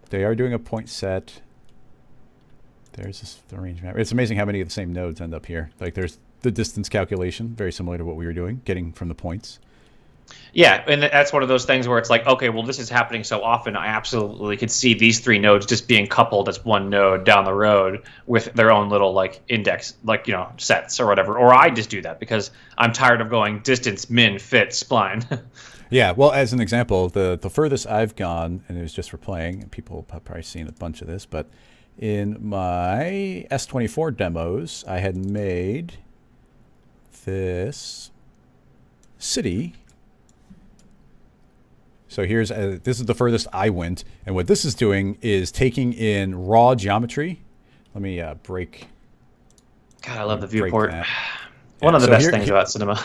They are doing a point set. There's the range map. It's amazing how many of the same nodes end up here. Like there's the distance calculation, very similar to what we were doing, getting from the points. Yeah, and that's one of those things where it's like, okay, well, this is happening so often. I absolutely could see these three nodes just being coupled as one node down the road with their own little like index, like sets or whatever. Or I just do that because I'm tired of going distance, min, fit, spline. Yeah, well, as an example, the furthest I've gone, and it was just for playing, and people have probably seen a bunch of this, but in my S24 demos, I had made this city. So here's this is the furthest I went, and what this is doing is taking in raw geometry. Let me break. God, I love the viewport. One of the best things about cinema.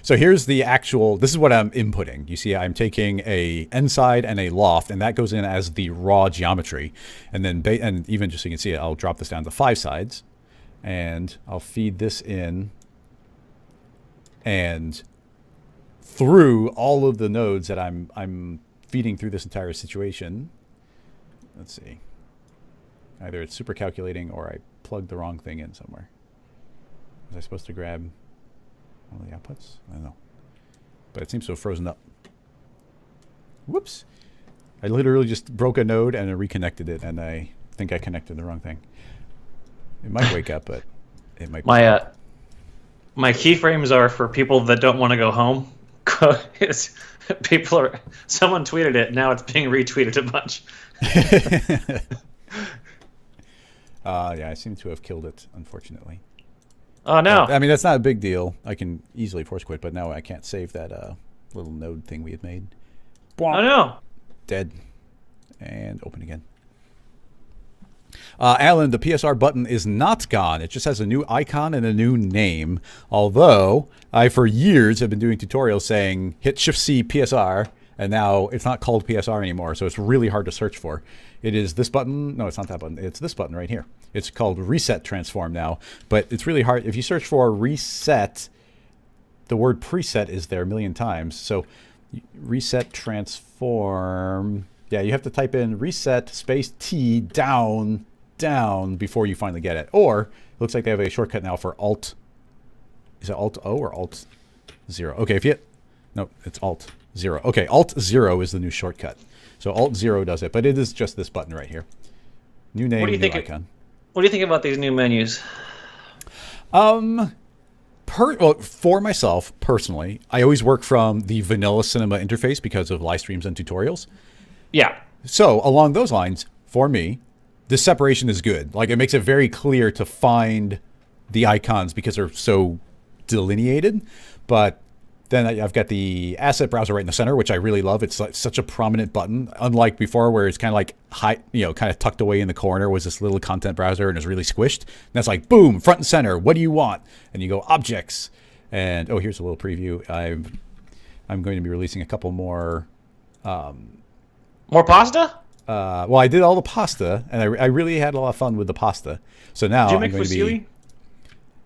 So here's the actual, this is what I'm inputting. You see, I'm taking a end side and a loft, and that goes in as the raw geometry. And then, and even just so you can see it, I'll drop this down to 5 sides, and I'll feed this in, and through all of the nodes that I'm feeding through this entire situation. Let's see. Either it's super calculating or I plugged the wrong thing in somewhere. Was I supposed to grab one of the outputs? I don't know. But it seems to have frozen up. Whoops. I literally just broke a node and I reconnected it, and I think I connected the wrong thing. It might wake up, but it might be. My keyframes are for people that don't want to go home. Someone tweeted it, now it's being retweeted a bunch. Yeah, I seem to have killed it, unfortunately. Oh, no. I mean, that's not a big deal. I can easily force quit, but now I can't save that little node thing we had made. Oh, no. Dead. And open again. Alan, the PSR button is not gone. It just has a new icon and a new name. Although, I for years have been doing tutorials saying, hit Shift-C PSR, and now it's not called PSR anymore, so it's really hard to search for. It is this button. No, it's not that button. It's this button right here. It's called Reset Transform now, but it's really hard. If you search for reset, the word preset is there a million times. So Reset Transform. Yeah, you have to type in reset space T down before you finally get it. Or it looks like they have a shortcut now for Alt. Is it Alt O or Alt 0? Okay, if you hit, no, it's Alt 0. Okay, Alt 0 is the new shortcut. So Alt 0 does it, but it is just this button right here. New name, new icon. What do you think about these new menus? Well, for myself personally, I always work from the vanilla cinema interface because of live streams and tutorials. Yeah. So along those lines, for me, this separation is good. Like, it makes it very clear to find the icons because they're so delineated. But then I've got the asset browser right in the center, which I really love. It's like such a prominent button, unlike before where it's kind of like high, kind of tucked away in the corner was this little content browser and it's really squished. And that's like, boom, front and center. What do you want? And you go objects. And oh, here's a little preview. I'm going to be releasing a couple more. More pasta? Well, I did all the pasta, and I really had a lot of fun with the pasta. So now did you make fusilli?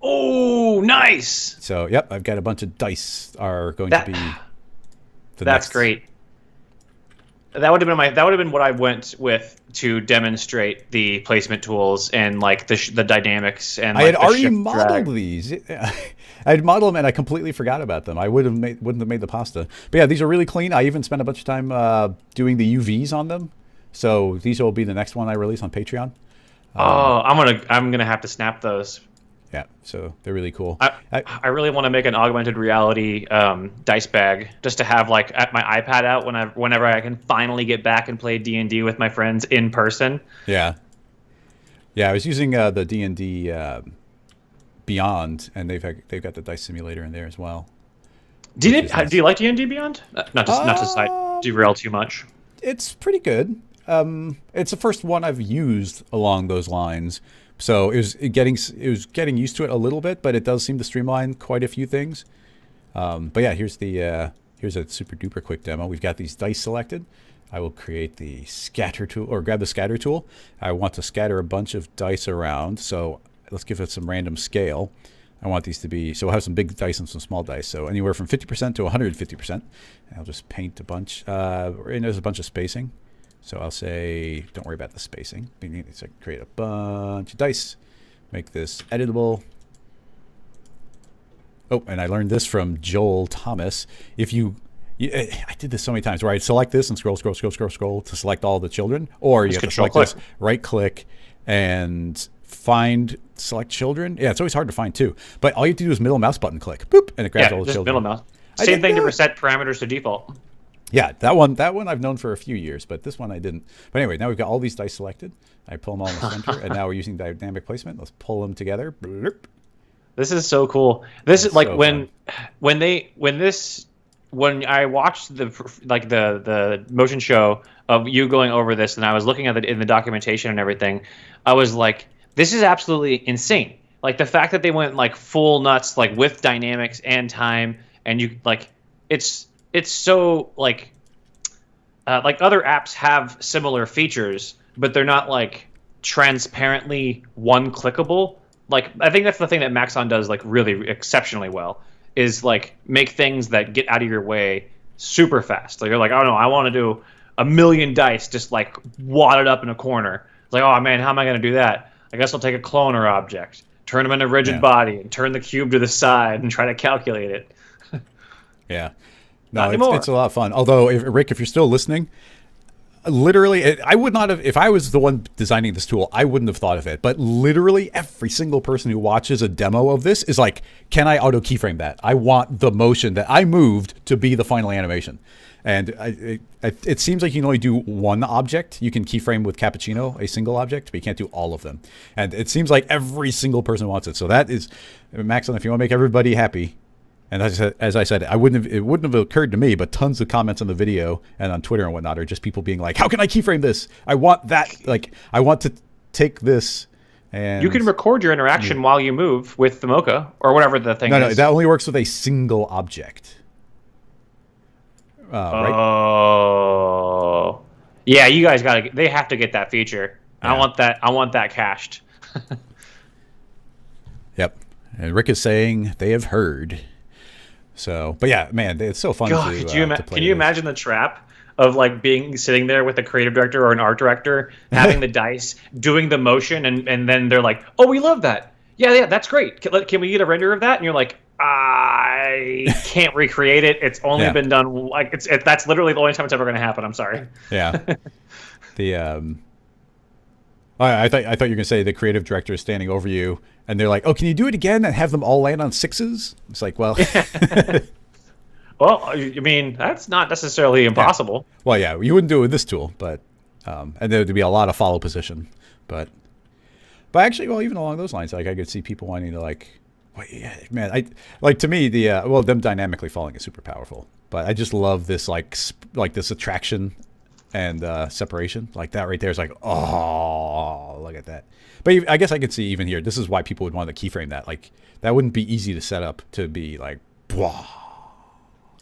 Oh, nice! So, yep, I've got a bunch of dice are going to be. That's great. That would have been what I went with to demonstrate the placement tools and like the dynamics and. Like, I had already modeled these. I had modeled them and I completely forgot about them. I wouldn't have made the pasta. But yeah, these are really clean. I even spent a bunch of time doing the UVs on them. So these will be the next one I release on Patreon. I'm gonna have to snap those. Yeah, so they're really cool. I really want to make an augmented reality dice bag just to have like at my iPad out whenever I can finally get back and play D&D with my friends in person. Yeah. Yeah, I was using the D&D Beyond, and they've got the dice simulator in there as well. Do you like D&D Beyond? Not to derail too much. It's pretty good. It's the first one I've used along those lines. So it was getting used to it a little bit, but it does seem to streamline quite a few things. But yeah, here's a super duper quick demo. We've got these dice selected. I will create the scatter tool, or grab the scatter tool. I want to scatter a bunch of dice around. So let's give it some random scale. I want these to be, so we'll have some big dice and some small dice. So anywhere from 50% to 150%. I'll just paint a bunch, and there's a bunch of spacing. So I'll say, don't worry about the spacing. So create a bunch of dice. Make this editable. Oh, and I learned this from Joel Thomas. If I did this so many times where I select this and scroll to select all the children, or you have to select this, right click, and select children. Yeah, it's always hard to find too. But all you have to do is middle mouse button click, boop, and it grabs all the children. Middle mouse. Same thing to reset parameters to default. Yeah, that one I've known for a few years, but this one I didn't. But anyway, now we've got all these dice selected. I pull them all in the center, and now we're using dynamic placement. Let's pull them together. Bloop. This is so cool. This is like when I watched the motion show of you going over this, and I was looking at it in the documentation and everything, I was like, this is absolutely insane. Like the fact that they went like full nuts, like with dynamics and time, and you like it's so like other apps have similar features, but they're not like transparently one clickable. Like I think that's the thing that Maxon does like really exceptionally well, is like make things that get out of your way super fast. Like you're like, oh no, I want to do 1,000,000 dice just like wadded up in a corner. It's like, oh man, how am I going to do that? I guess I'll take a cloner object, turn them into a rigid body, and turn the cube to the side and try to calculate it. Yeah. No, it's a lot of fun. Although, Rick, if you're still listening, literally, I would not have, if I was the one designing this tool, I wouldn't have thought of it. But literally every single person who watches a demo of this is like, can I auto keyframe that? I want the motion that I moved to be the final animation. And it seems like you can only do one object. You can keyframe with Cappuccino, a single object, but you can't do all of them. And it seems like every single person wants it. So that is, Maxon, if you want to make everybody happy. And as I said, it wouldn't have occurred to me, but tons of comments on the video and on Twitter and whatnot are just people being like, how can I keyframe this? I want that. Like, I want to take this. And you can record your interaction while you move with the Mocha or whatever the thing is. No, that only works with a single object. Right? Oh. Yeah, you guys they have to get that feature. Yeah. I want that cached. Yep. And Rick is saying they have heard. So, but yeah, man, it's so fun to play. Can you imagine the trap of like sitting there with a creative director or an art director, having the dice, doing the motion, and then they're like, "Oh, we love that. Yeah, that's great. Can we get a render of that?" And you're like, "I can't recreate it. It's only been done like that's literally the only time it's ever going to happen. I'm sorry." Yeah. I thought you were going to say the creative director is standing over you, and they're like, "Oh, can you do it again and have them all land on 6s?" It's like, well, well, I mean, that's not necessarily impossible. Yeah. Well, yeah, you wouldn't do it with this tool, but and there would be a lot of follow position, but actually, well, even along those lines, like I could see people wanting to like, wait, yeah, man, to me them dynamically falling is super powerful, but I just love this like this attraction and separation, like that right there is like, oh, look at that. But I guess I could see even here, this is why people would want to keyframe that. Like that wouldn't be easy to set up to be like, blah.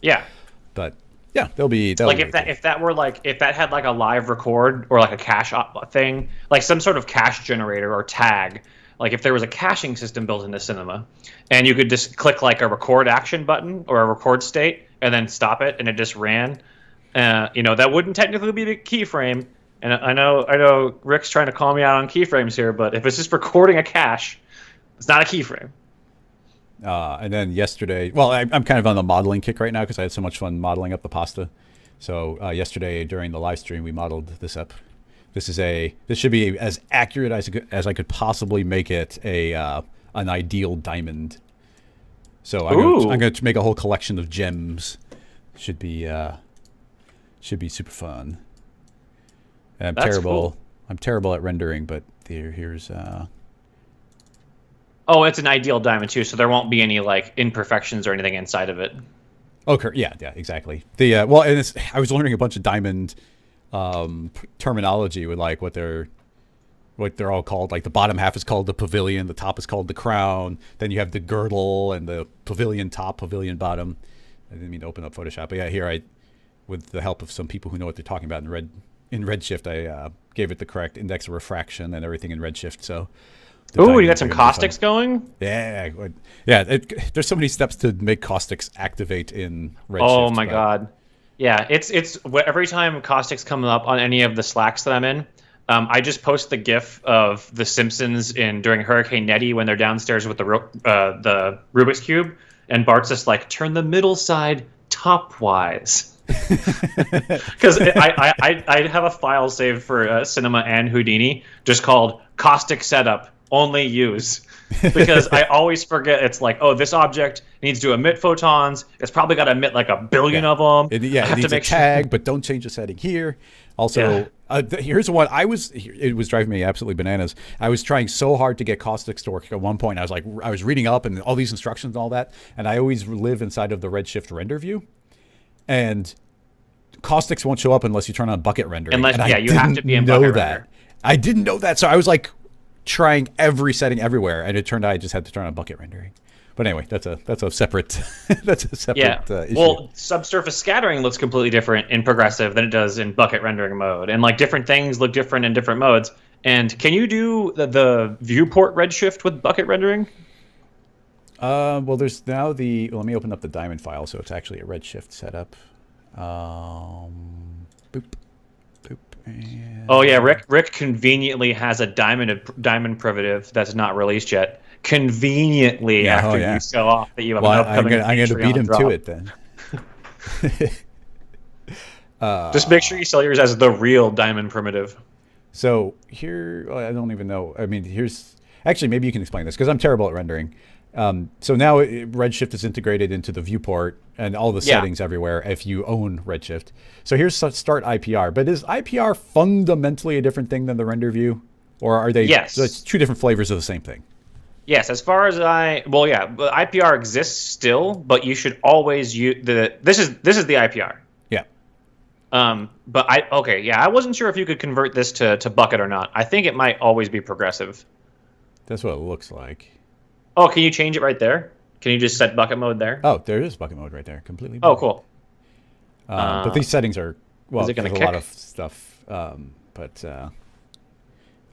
Yeah. But yeah, if that had like a live record or like a cache thing, like some sort of cache generator or tag, like if there was a caching system built into Cinema, and you could just click like a record action button or a record state and then stop it, and it just ran. That wouldn't technically be the keyframe. And I know Rick's trying to call me out on keyframes here, but if it's just recording a cache, it's not a keyframe. And then yesterday, well, I'm kind of on the modeling kick right now because I had so much fun modeling up the pasta. So yesterday during the live stream, we modeled this up. This should be as accurate as I could possibly make it an ideal diamond. So I'm going to make a whole collection of gems. Should be super fun. And I'm terrible at rendering, but here's. Oh, it's an ideal diamond too, so there won't be any like imperfections or anything inside of it. Okay, yeah, exactly. I was learning a bunch of diamond terminology with like what they're all called. Like the bottom half is called the pavilion, the top is called the crown. Then you have the girdle and the pavilion top, pavilion bottom. I didn't mean to open up Photoshop, but yeah, here with the help of some people who know what they're talking about in Redshift, I gave it the correct index of refraction and everything in Redshift. So, you got some caustics going? Yeah. There's so many steps to make caustics activate in Redshift. Oh my god, yeah. It's every time caustics come up on any of the Slacks that I'm in, I just post the GIF of the Simpsons during Hurricane Nettie when they're downstairs with the Rubik's Cube, and Bart's just like, turn the middle side topwise. Because I have a file saved for Cinema and Houdini just called Caustic Setup, only use. Because I always forget, it's like, oh, this object needs to emit photons. It's probably got to emit like a billion of them. It needs a tag, but don't change the setting here. Also, here's one. It was driving me absolutely bananas. I was trying so hard to get caustics to work at one point. I was reading up and all these instructions and all that. And I always live inside of the Redshift render view. And caustics won't show up unless you turn on bucket rendering. You have to be in bucket render. I didn't know that. So I was like trying every setting everywhere, and it turned out I just had to turn on bucket rendering. But anyway, that's a separate issue. Well, subsurface scattering looks completely different in progressive than it does in bucket rendering mode, and like different things look different in different modes. And can you do the viewport redshift with bucket rendering? Well, there's now let me open up the diamond file, so it's actually a redshift setup. Boop. And oh yeah, Rick conveniently has a diamond privative that's not released yet. Conveniently, you show off that you have an upcoming. I'm going to beat him to it then. Just make sure you sell yours as the real diamond primitive. So here, I don't even know. I mean, actually, maybe you can explain this because I'm terrible at rendering. So now Redshift is integrated into the viewport and all the settings everywhere if you own Redshift. So here's start IPR. But is IPR fundamentally a different thing than the render view? Or are they? Yes. So it's two different flavors of the same thing. Yes, as far as IPR exists still, but you should always use this is the IPR. Yeah. But I wasn't sure if you could convert this to bucket or not. I think it might always be progressive. That's what it looks like. Oh, can you change it right there? Can you just set bucket mode there? Oh, there is bucket mode right there, completely. Bucket. Oh, cool. But these settings are there's a lot of stuff. But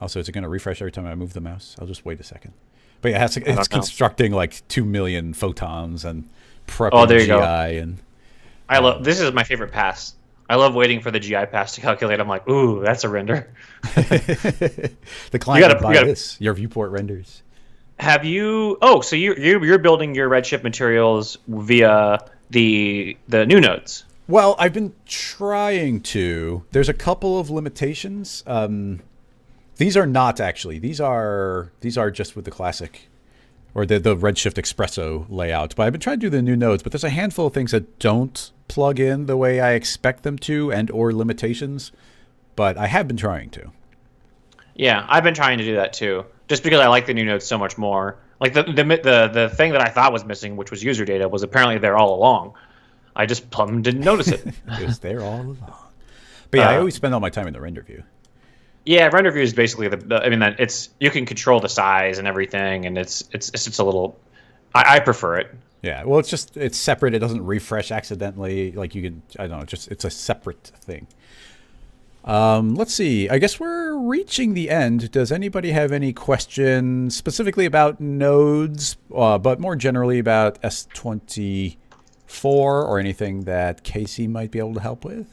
also, is it going to refresh every time I move the mouse? I'll just wait a second. But yeah, it's constructing like 2 million photons and prepping there you GI go. And I love this is my favorite pass. I love waiting for the GI pass to calculate. I'm like, ooh, that's a render. The client bias, your viewport renders. Have you? Oh, so you're building your Redshift materials via the new nodes. Well, I've been trying to. There's a couple of limitations. These are not actually. These are just with the classic or the Redshift Espresso layout. But I've been trying to do the new nodes, but there's a handful of things that don't plug in the way I expect them to and or limitations. But I have been trying to. Yeah, I've been trying to do that too. Just because I like the new nodes so much more. Like the thing that I thought was missing, which was user data, was apparently there all along. I just didn't notice it. It was there all along. But yeah, I always spend all my time in the render view. Yeah, render view is basically you can control the size and everything, and it's just a little. I prefer it. Yeah, well, it's separate. It doesn't refresh accidentally. Like you can, I don't know, it's a separate thing. Let's see. I guess we're reaching the end. Does anybody have any questions specifically about nodes, but more generally about S24 or anything that Casey might be able to help with?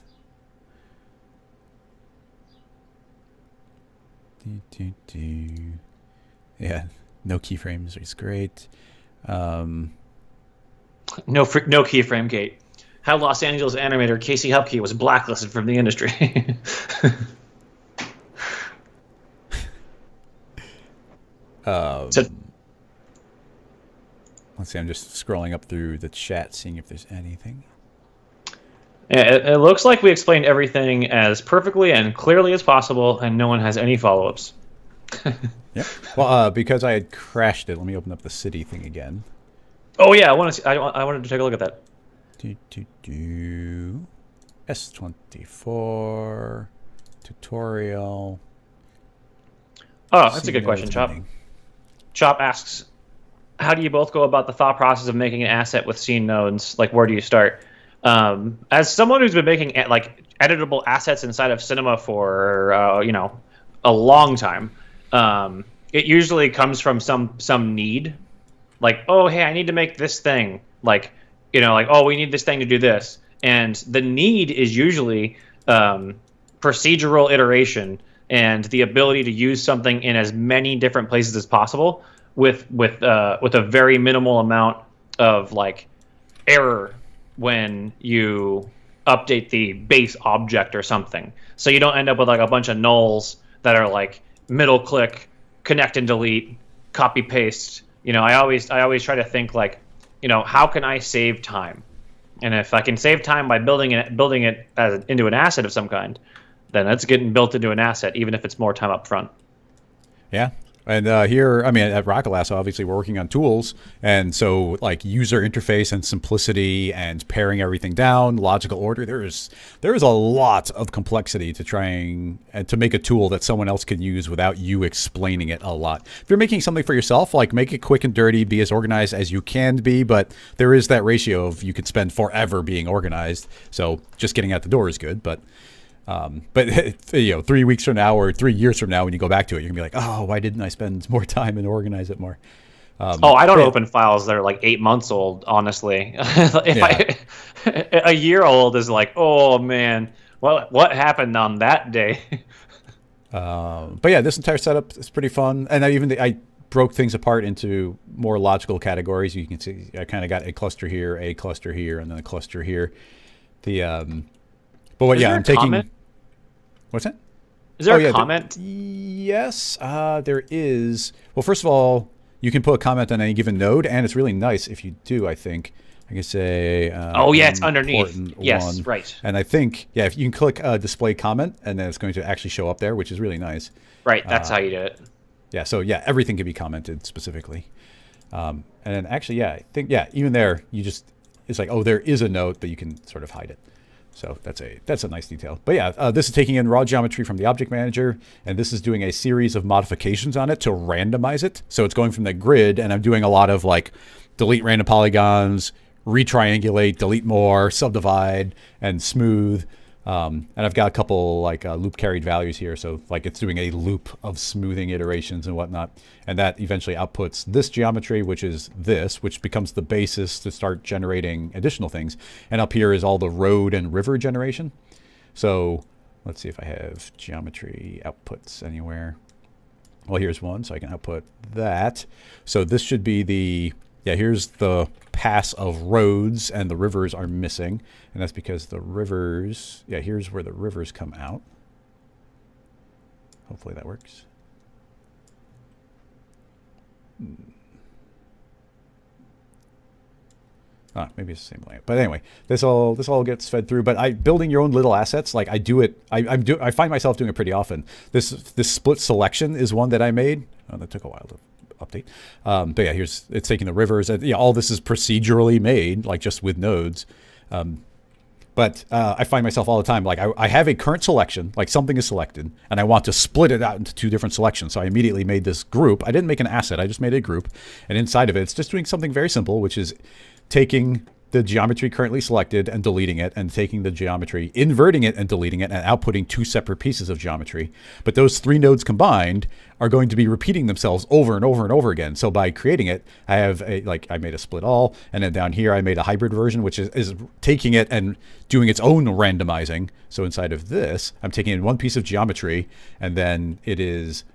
Yeah, no keyframes is great. No keyframe gate. How Los Angeles animator Casey Hupke was blacklisted from the industry. Let's see, I'm just scrolling up through the chat, seeing if there's anything. Yeah, it looks like we explained everything as perfectly and clearly as possible, and no one has any follow-ups. Yeah. Well, because I had crashed it, let me open up the city thing again. Oh yeah, I wanted to take a look at that. S24 tutorial. Oh, that's a good question, Chop. Chop asks, how do you both go about the thought process of making an asset with scene nodes? Like, where do you start? As someone who's been making like editable assets inside of Cinema for a long time, it usually comes from some need. Like, oh hey, I need to make this thing. Like, oh, we need this thing to do this, and the need is usually procedural iteration. and the ability to use something in as many different places as possible with a very minimal amount of like error when you update the base object or something. So you don't end up with like a bunch of nulls that are like middle click, connect and delete, copy paste. I always try to think like, how can I save time? And if I can save time by building it into an asset of some kind, then that's getting built into an asset, even if it's more time up front. Yeah. And here, at Rocket Lasso, obviously we're working on tools. And so like user interface and simplicity and paring everything down, logical order, there is a lot of complexity to trying to make a tool that someone else can use without you explaining it a lot. If you're making something for yourself, like make it quick and dirty, be as organized as you can be. But there is that ratio of you could spend forever being organized. So just getting out the door is good. But 3 weeks from now or 3 years from now, when you go back to it, you're gonna be like, oh, why didn't I spend more time and organize it more? I don't open files that are like 8 months old, honestly. A year old is like, oh man, what happened on that day? But yeah, this entire setup is pretty fun, and I broke things apart into more logical categories. You can see I kind of got a cluster here, and then a cluster here. I'm taking. Comment? What's that? Is there a comment? Yes, there is. Well, first of all, you can put a comment on any given node, and it's really nice if you do, I think. I can say... it's underneath. Yes, one. Right. And I think, if you can click display comment, and then it's going to actually show up there, which is really nice. Right, that's how you do it. Yeah, so everything can be commented specifically. And then actually, I think, even there, it's like, there is a note, but you can sort of hide it. So that's a nice detail. But this is taking in raw geometry from the object manager, and this is doing a series of modifications on it to randomize it. So it's going from the grid, and I'm doing a lot of like delete random polygons, retriangulate, delete more, subdivide, and smooth. And I've got a couple like loop carried values here. So like it's doing a loop of smoothing iterations and whatnot. And that eventually outputs this geometry, which becomes the basis to start generating additional things. And up here is all the road and river generation. So let's see if I have geometry outputs anywhere. Well, here's one, so I can output that. So this should be here's the pass of roads, and the rivers are missing. And that's because the rivers, here's where the rivers come out. Hopefully that works. Maybe it's the same layout. But anyway, this all gets fed through. But building your own little assets, like I do it. I find myself doing it pretty often. This split selection is one that I made. Oh, that took a while to update. But it's taking the rivers. All this is procedurally made, like just with nodes. But I find myself all the time, like I have a current selection, like something is selected, and I want to split it out into two different selections. So I immediately made this group. I didn't make an asset. I just made a group. And inside of it, it's just doing something very simple, which is taking the geometry currently selected and deleting it, and taking the geometry, inverting it and deleting it, and outputting two separate pieces of geometry. But those three nodes combined are going to be repeating themselves over and over and over again. So by creating it, I have I made a split all, and then down here I made a hybrid version, which is taking it and doing its own randomizing. So inside of this, I'm taking in one piece of geometry, and then it is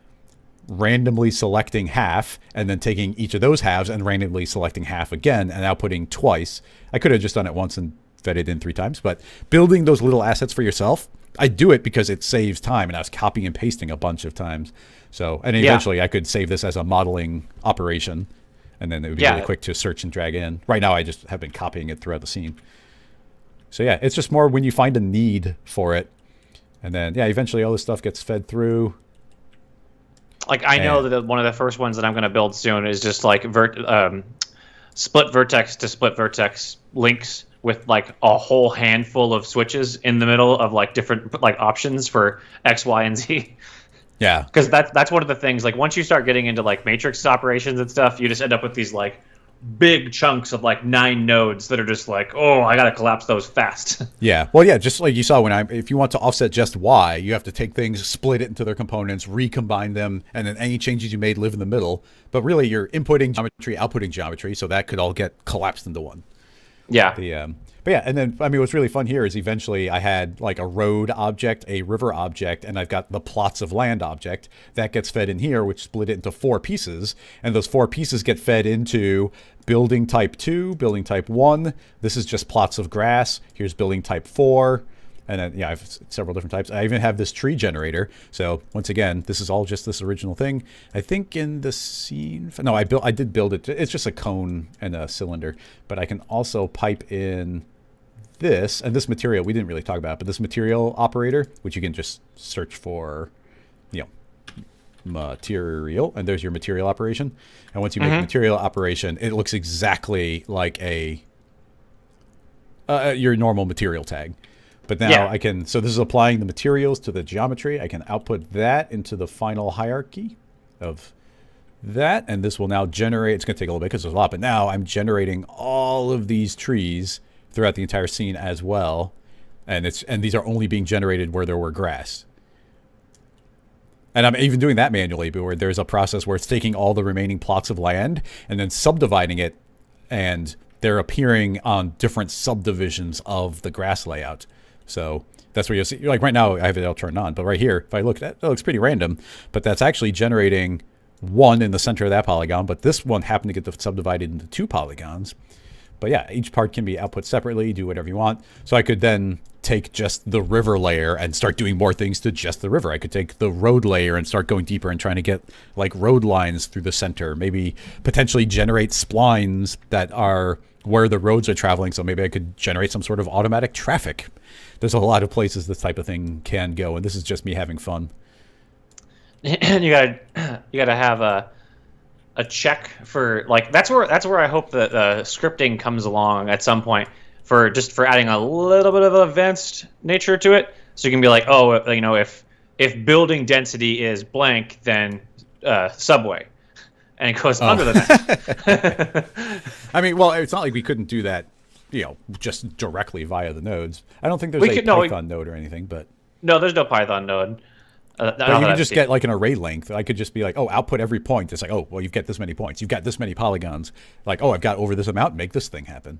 randomly selecting half, and then taking each of those halves and randomly selecting half again, and outputting twice. I could have just done it once and fed it in 3 times, but building those little assets for yourself, I do it because it saves time, and I was copying and pasting a bunch of times. So, and eventually I could save this as a modeling operation, and then it would be really quick to search and drag in. Right now I just have been copying it throughout the scene. So it's just more when you find a need for it, and then eventually all this stuff gets fed through. Like I know that one of the first ones that I'm going to build soon is just like split vertex to split vertex links with like a whole handful of switches in the middle of like different like options for X, Y, and Z. Yeah, because that's one of the things. Like once you start getting into like matrix operations and stuff, you just end up with these like big chunks of like 9 nodes that are just like, oh, I gotta collapse those fast. Just like you saw if you want to offset just Y, you have to take things, split it into their components, recombine them, and then any changes you made live in the middle. But really you're inputting geometry, outputting geometry, so that could all get collapsed into one. Yeah. But yeah, and then I mean, what's really fun here is eventually I had like a road object, a river object, and I've got the plots of land object that gets fed in here, which split it into 4 pieces, and those 4 pieces get fed into building type 2, building type 1. This is just plots of grass. Here's building type 4. And then, yeah, I have several different types. I even have this tree generator. So once again, this is all just this original thing. I think in the scene, no, I did build it. It's just a cone and a cylinder, but I can also pipe in this and this material. We didn't really talk about it, but this material operator, which you can just search for, you know, material, and there's your material operation. And once you make material operation, it looks exactly like a your normal material tag. But now I can, so this is applying the materials to the geometry. I can output that into the final hierarchy of that. And this will now generate, it's going to take a little bit because there's a lot, but now I'm generating all of these trees throughout the entire scene as well. And these are only being generated where there were grass. And I'm even doing that manually, but where there's a process where it's taking all the remaining plots of land and then subdividing it, and they're appearing on different subdivisions of the grass layout. So that's where you'll see, like right now I have it all turned on, but right here, if I look, that looks pretty random, but that's actually generating 1 in the center of that polygon, but this one happened to get subdivided into 2 polygons. But yeah, each part can be output separately, do whatever you want. So I could then take just the river layer and start doing more things to just the river. I could take the road layer and start going deeper and trying to get like road lines through the center, maybe potentially generate splines that are where the roads are traveling. So maybe I could generate some sort of automatic traffic. There's a lot of places this type of thing can go, and this is just me having fun. And you gotta have a check for, like, that's where I hope that scripting comes along at some point for adding a little bit of advanced nature to it. So you can be like, oh, you know, if building density is blank, then subway, and it goes under the net. I mean, well, it's not like we couldn't do that, you know, just directly via the nodes. I don't think there's a Python node or anything, but no, there's no Python node. But you can just get like an array length. I could just be like, oh, output every point. It's like, oh, well, you've got this many points. You've got this many polygons. Like, oh, I've got over this amount. Make this thing happen.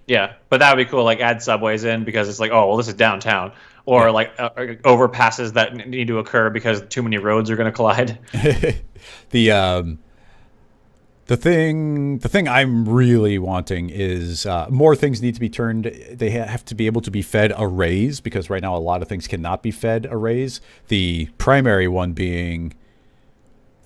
Yeah, but that would be cool. Like, add subways in because it's like, oh, well, this is downtown, or like overpasses that need to occur because too many roads are going to collide. The thing I'm really wanting is more things need to be turned. They have to be able to be fed arrays, because right now a lot of things cannot be fed arrays. The primary one being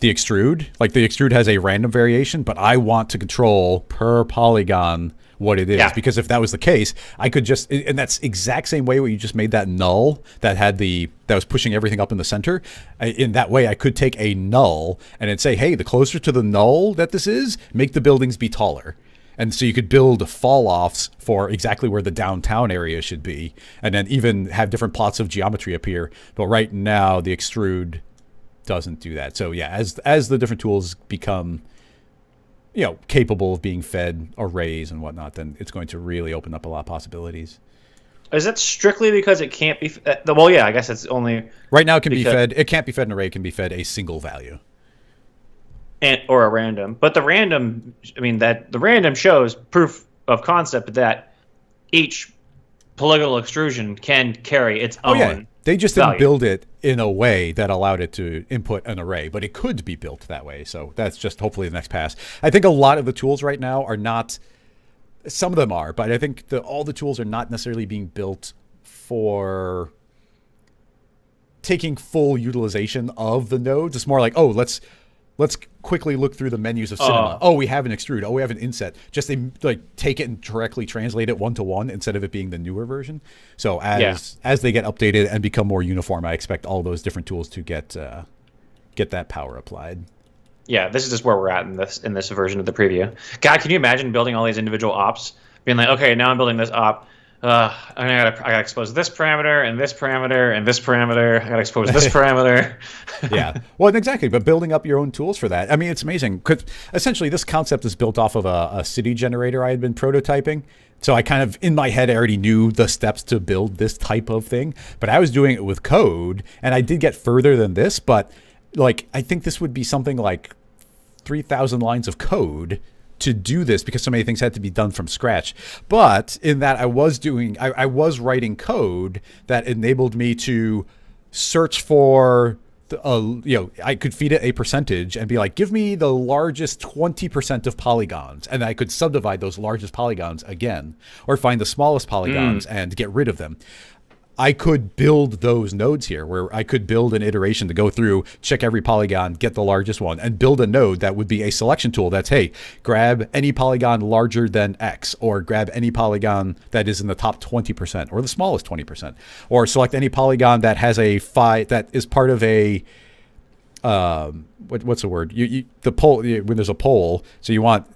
the extrude. Like the extrude has a random variation, but I want to control per polygon what it is. Yeah. Because if that was the case, I could just, and that's exact same way where you just made that null that had that was pushing everything up in the center. In that way, I could take a null and then say, hey, the closer to the null that this is, make the buildings be taller. And so you could build fall-offs for exactly where the downtown area should be, and then even have different plots of geometry appear. But right now, the extrude doesn't do that. So yeah, as the different tools become, you know, capable of being fed arrays and whatnot, then it's going to really open up a lot of possibilities. Is that strictly because it can't be? Well, yeah, I guess it's only right now. It can be fed. It can't be fed an array. It can be fed a single value, or a random. But the random, I mean, that the random shows proof of concept that each polygonal extrusion can carry its own. Yeah. They just didn't build it in a way that allowed it to input an array, but it could be built that way. So that's just hopefully the next pass. I think a lot of the tools right now are not, some of them are, but I think all the tools are not necessarily being built for taking full utilization of the nodes. It's more like, oh, let's quickly look through the menus of Cinema. Oh, we have an extrude. Oh, we have an inset. Just like take it and directly translate it one-to-one instead of it being the newer version. So as they get updated and become more uniform, I expect all those different tools to get that power applied. Yeah, this is just where we're at in this version of the preview. God, can you imagine building all these individual ops? Being like, okay, now I'm building this op. I gotta expose this parameter and this parameter and this parameter. I gotta expose this parameter. Yeah, well, exactly. But building up your own tools for that, I mean, it's amazing because essentially this concept is built off of a city generator I had been prototyping. So I kind of, in my head, I already knew the steps to build this type of thing. But I was doing it with code, and I did get further than this. But like, I think this would be something like 3,000 lines of code to do this because so many things had to be done from scratch. But in that I was writing code that enabled me to search for I could feed it a percentage and be like, give me the largest 20% of polygons. And I could subdivide those largest polygons again, or find the smallest polygons and get rid of them. I could build those nodes here where I could build an iteration to go through, check every polygon, get the largest one, and build a node that would be a selection tool that's, hey, grab any polygon larger than X, or grab any polygon that is in the top 20% or the smallest 20%, or select any polygon that has that is part of a, what's the word? The poll, when there's a poll, so you want,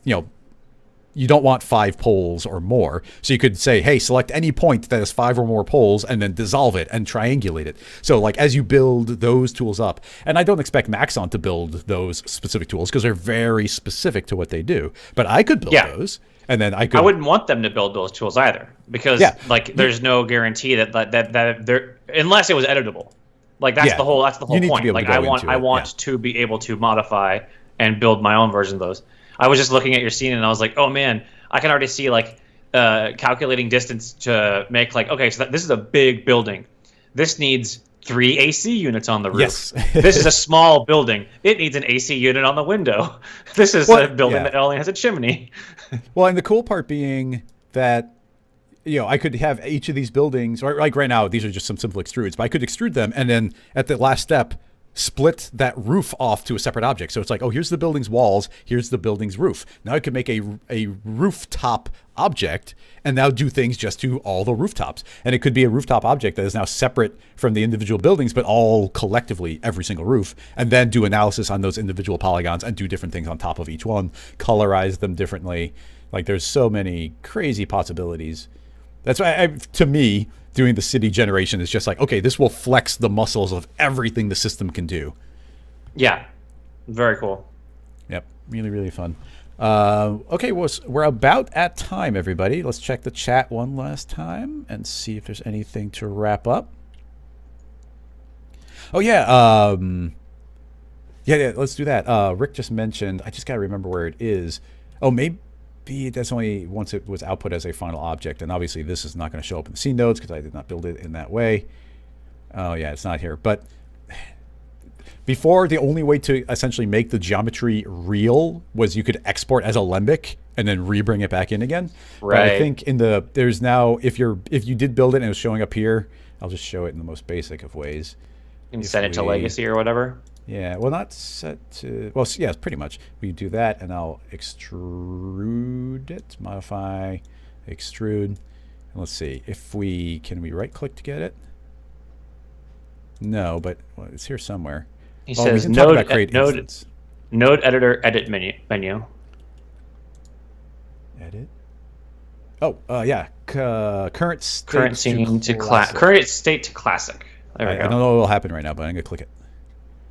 you don't want 5 poles or more. So you could say, hey, select any point that has 5 or more poles and then dissolve it and triangulate it. So like as you build those tools up, and I don't expect Maxon to build those specific tools because they're very specific to what they do, but I could build those. And then I wouldn't want them to build those tools either because there's no guarantee that they're, unless it was editable. Like that's the whole point. Like I want to be able to modify and build my own version of those. I was just looking at your scene and I was like, oh man, I can already see like calculating distance to make like, okay, so this is a big building. This needs 3 AC units on the roof. Yes. This is a small building. It needs an AC unit on the window. This is a building that only has a chimney. Well, and the cool part being that, I could have each of these buildings, or like right now, these are just some simple extrudes, but I could extrude them and then at the last step, split that roof off to a separate object. So it's like, oh, here's the building's walls, here's the building's roof. Now I could make a rooftop object and now do things just to all the rooftops. And it could be a rooftop object that is now separate from the individual buildings, but all collectively every single roof, and then do analysis on those individual polygons and do different things on top of each one, colorize them differently. Like there's so many crazy possibilities. That's why, to me, doing the city generation is just like, okay, this will flex the muscles of everything the system can do. Yeah, very cool. Yep, really, really fun. Okay, well, we're about at time, everybody. Let's check the chat one last time and see if there's anything to wrap up. Oh, yeah. Yeah, let's do that. Rick just mentioned, I just got to remember where it is. Oh, maybe that's only once it was output as a final object, and obviously this is not going to show up in the scene nodes because I did not build it in that way. Oh yeah, it's not here. But before, the only way to essentially make the geometry real was you could export as a lembic and then re-bring it back in again. Right. But I think there's now, if you did build it and it was showing up here, I'll just show it in the most basic of ways. You can set it to legacy or whatever. Yeah, well, not set to, well, yes, pretty much. We do that, and I'll extrude it, modify, extrude. And let's see, can we right-click to get it? No, but it's here somewhere. He says node editor, edit menu. Edit? Oh, yeah, current state to classic. There we go. I don't know what will happen right now, but I'm going to click it.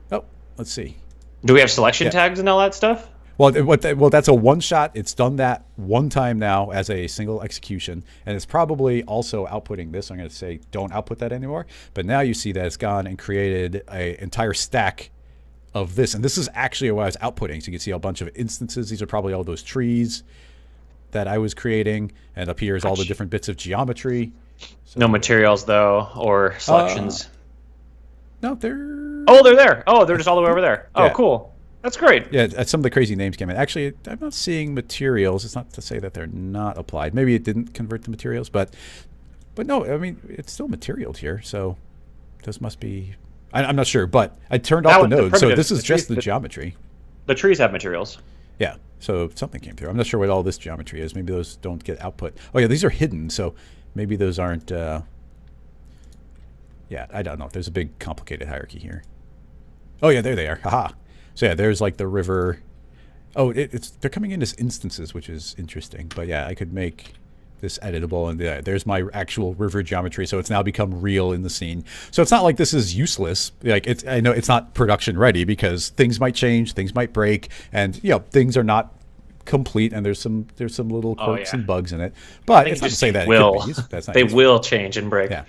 Oh, let's see. Do we have selection tags and all that stuff? Well, that's a one-shot. It's done that one time now as a single execution, and it's probably also outputting this. I'm going to say don't output that anymore. But now you see that it's gone and created an entire stack of this, and this is actually what I was outputting. So you can see a bunch of instances. These are probably all those trees that I was creating, and up here is all the different bits of geometry. So, no materials though, or selections. No, they're there. Oh, they're just all the way over there. Oh, yeah. Cool. That's great. Yeah, some of the crazy names came in. Actually, I'm not seeing materials. It's not to say that they're not applied. Maybe it didn't convert to materials, but no, I mean, it's still materialed here. So this must be, I'm not sure, but I turned off the node. So this is just the geometry. The trees have materials. Yeah, so something came through. I'm not sure what all this geometry is. Maybe those don't get output. Oh, yeah, these are hidden. So maybe those aren't... yeah, I don't know. There's a big complicated hierarchy here. Oh, yeah, there they are. Haha. So, yeah, there's like the river. Oh, they're coming in as instances, which is interesting. But, yeah, I could make this editable. And there's my actual river geometry. So it's now become real in the scene. So it's not like this is useless. Like I know it's not production ready because things might change, things might break. And, things are not complete, and there's some little quirks and bugs in it. But it's not to say that they will change and break. Yeah.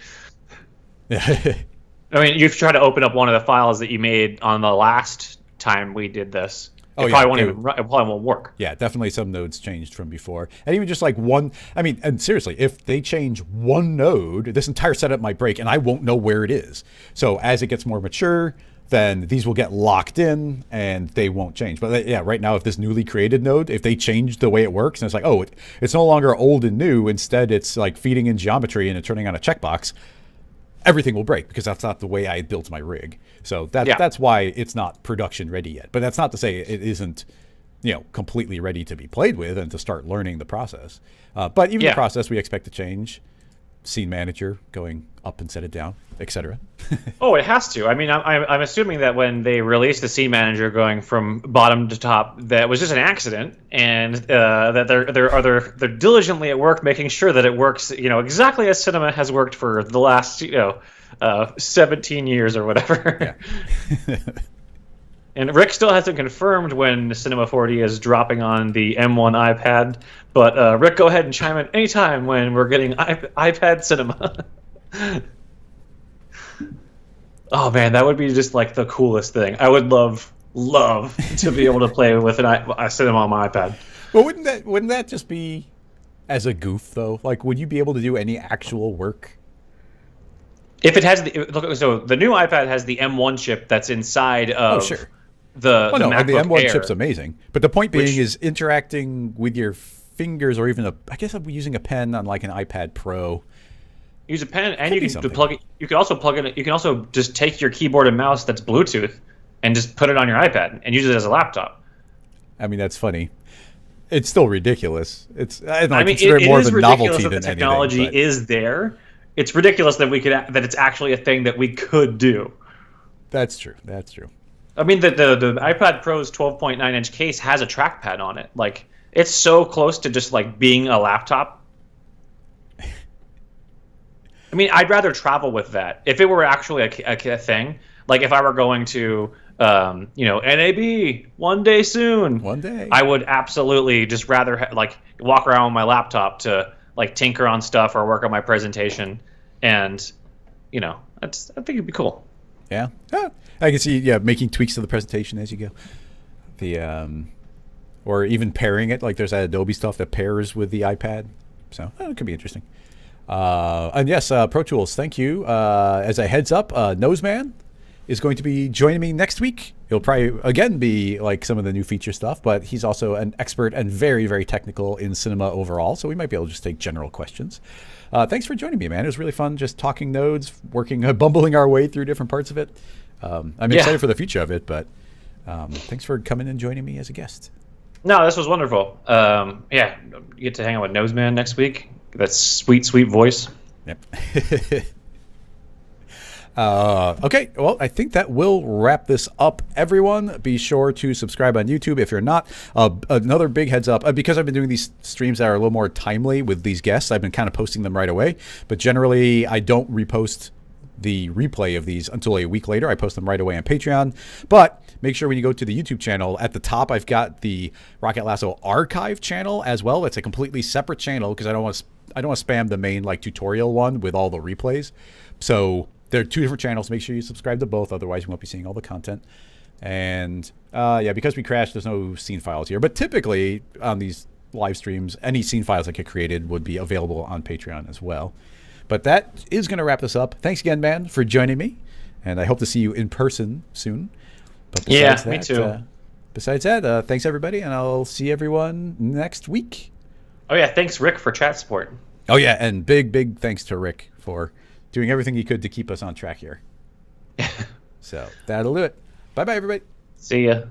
I mean, you've tried to open up one of the files that you made on the last time we did this. It probably won't work. Yeah, definitely some nodes changed from before. And even just like one, I mean, and seriously, if they change one node, this entire setup might break and I won't know where it is. So as it gets more mature, then these will get locked in and they won't change. But yeah, right now, if this newly created node, if they change the way it works and it's like, oh, it's no longer old and new, instead it's like feeding in geometry and it's turning on a checkbox, everything will break because that's not the way I built my rig. So that's why it's not production ready yet. But that's not to say it isn't, completely ready to be played with and to start learning the process. But even the process we expect to change. Scene manager going up instead of down, etc. Oh, it has to. I mean, I'm assuming that when they released the scene manager going from bottom to top, that was just an accident, and that they're diligently at work making sure that it works, exactly as cinema has worked for the last 17 years or whatever. Yeah. And Rick still hasn't confirmed when Cinema 4D is dropping on the M1 iPad, but Rick, go ahead and chime in anytime when we're getting iPad Cinema. Oh man, that would be just like the coolest thing. I would love to be able to play with a Cinema on my iPad. Well, wouldn't that just be as a goof though? Like, would you be able to do any actual work? If it has so the new iPad has the M1 chip that's inside of. Oh sure. The MacBook M1 Air, chip's amazing, but the point being is interacting with your fingers, or even I guess I'm using a pen on like an iPad Pro. Use a pen, and you can plug it. You can also plug it. You can also just take your keyboard and mouse that's Bluetooth, and just put it on your iPad and use it as a laptop. I mean, that's funny. It's still ridiculous. I mean, consider it more of a novelty than anything. The technology is there. It's ridiculous that that it's actually a thing that we could do. That's true. I mean, the iPad Pro's 12.9-inch case has a trackpad on it. Like, it's so close to just like being a laptop. I mean, I'd rather travel with that if it were actually a thing. Like, if I were going to, NAB one day soon. One day. I would absolutely just rather walk around with my laptop to like tinker on stuff or work on my presentation, and I think it'd be cool. Yeah. I can see, making tweaks to the presentation as you go. Or even pairing it. Like there's that Adobe stuff that pairs with the iPad. So it could be interesting. And yes, Pro Tools, thank you. As a heads up, Noseman is going to be joining me next week. He'll probably, again, be like some of the new feature stuff, but he's also an expert and very, very technical in cinema overall. So we might be able to just take general questions. Thanks for joining me, man. It was really fun just talking nodes, bumbling our way through different parts of it. I'm excited for the future of it, but thanks for coming and joining me as a guest. No, this was wonderful. You get to hang out with Noseman next week. That sweet, sweet voice. Yep. Okay, well, I think that will wrap this up, everyone. Be sure to subscribe on YouTube if you're not. Another big heads up, because I've been doing these streams that are a little more timely with these guests, I've been kind of posting them right away. But generally, I don't repost the replay of these until a week later. I post them right away on Patreon. But make sure when you go to the YouTube channel, at the top, I've got the Rocket Lasso archive channel as well. It's a completely separate channel because I don't want to spam the main tutorial one with all the replays. So there are two different channels. Make sure you subscribe to both. Otherwise, you won't be seeing all the content. And because we crashed, there's no scene files here. But typically on these live streams, any scene files that get created would be available on Patreon as well. But that is going to wrap this up. Thanks again, man, for joining me. And I hope to see you in person soon. But besides me too. Besides that, thanks, everybody. And I'll see everyone next week. Oh, yeah. Thanks, Rick, for chat support. Oh, yeah. And big thanks to Rick for doing everything he could to keep us on track here. So that'll do it. Bye-bye, everybody. See ya.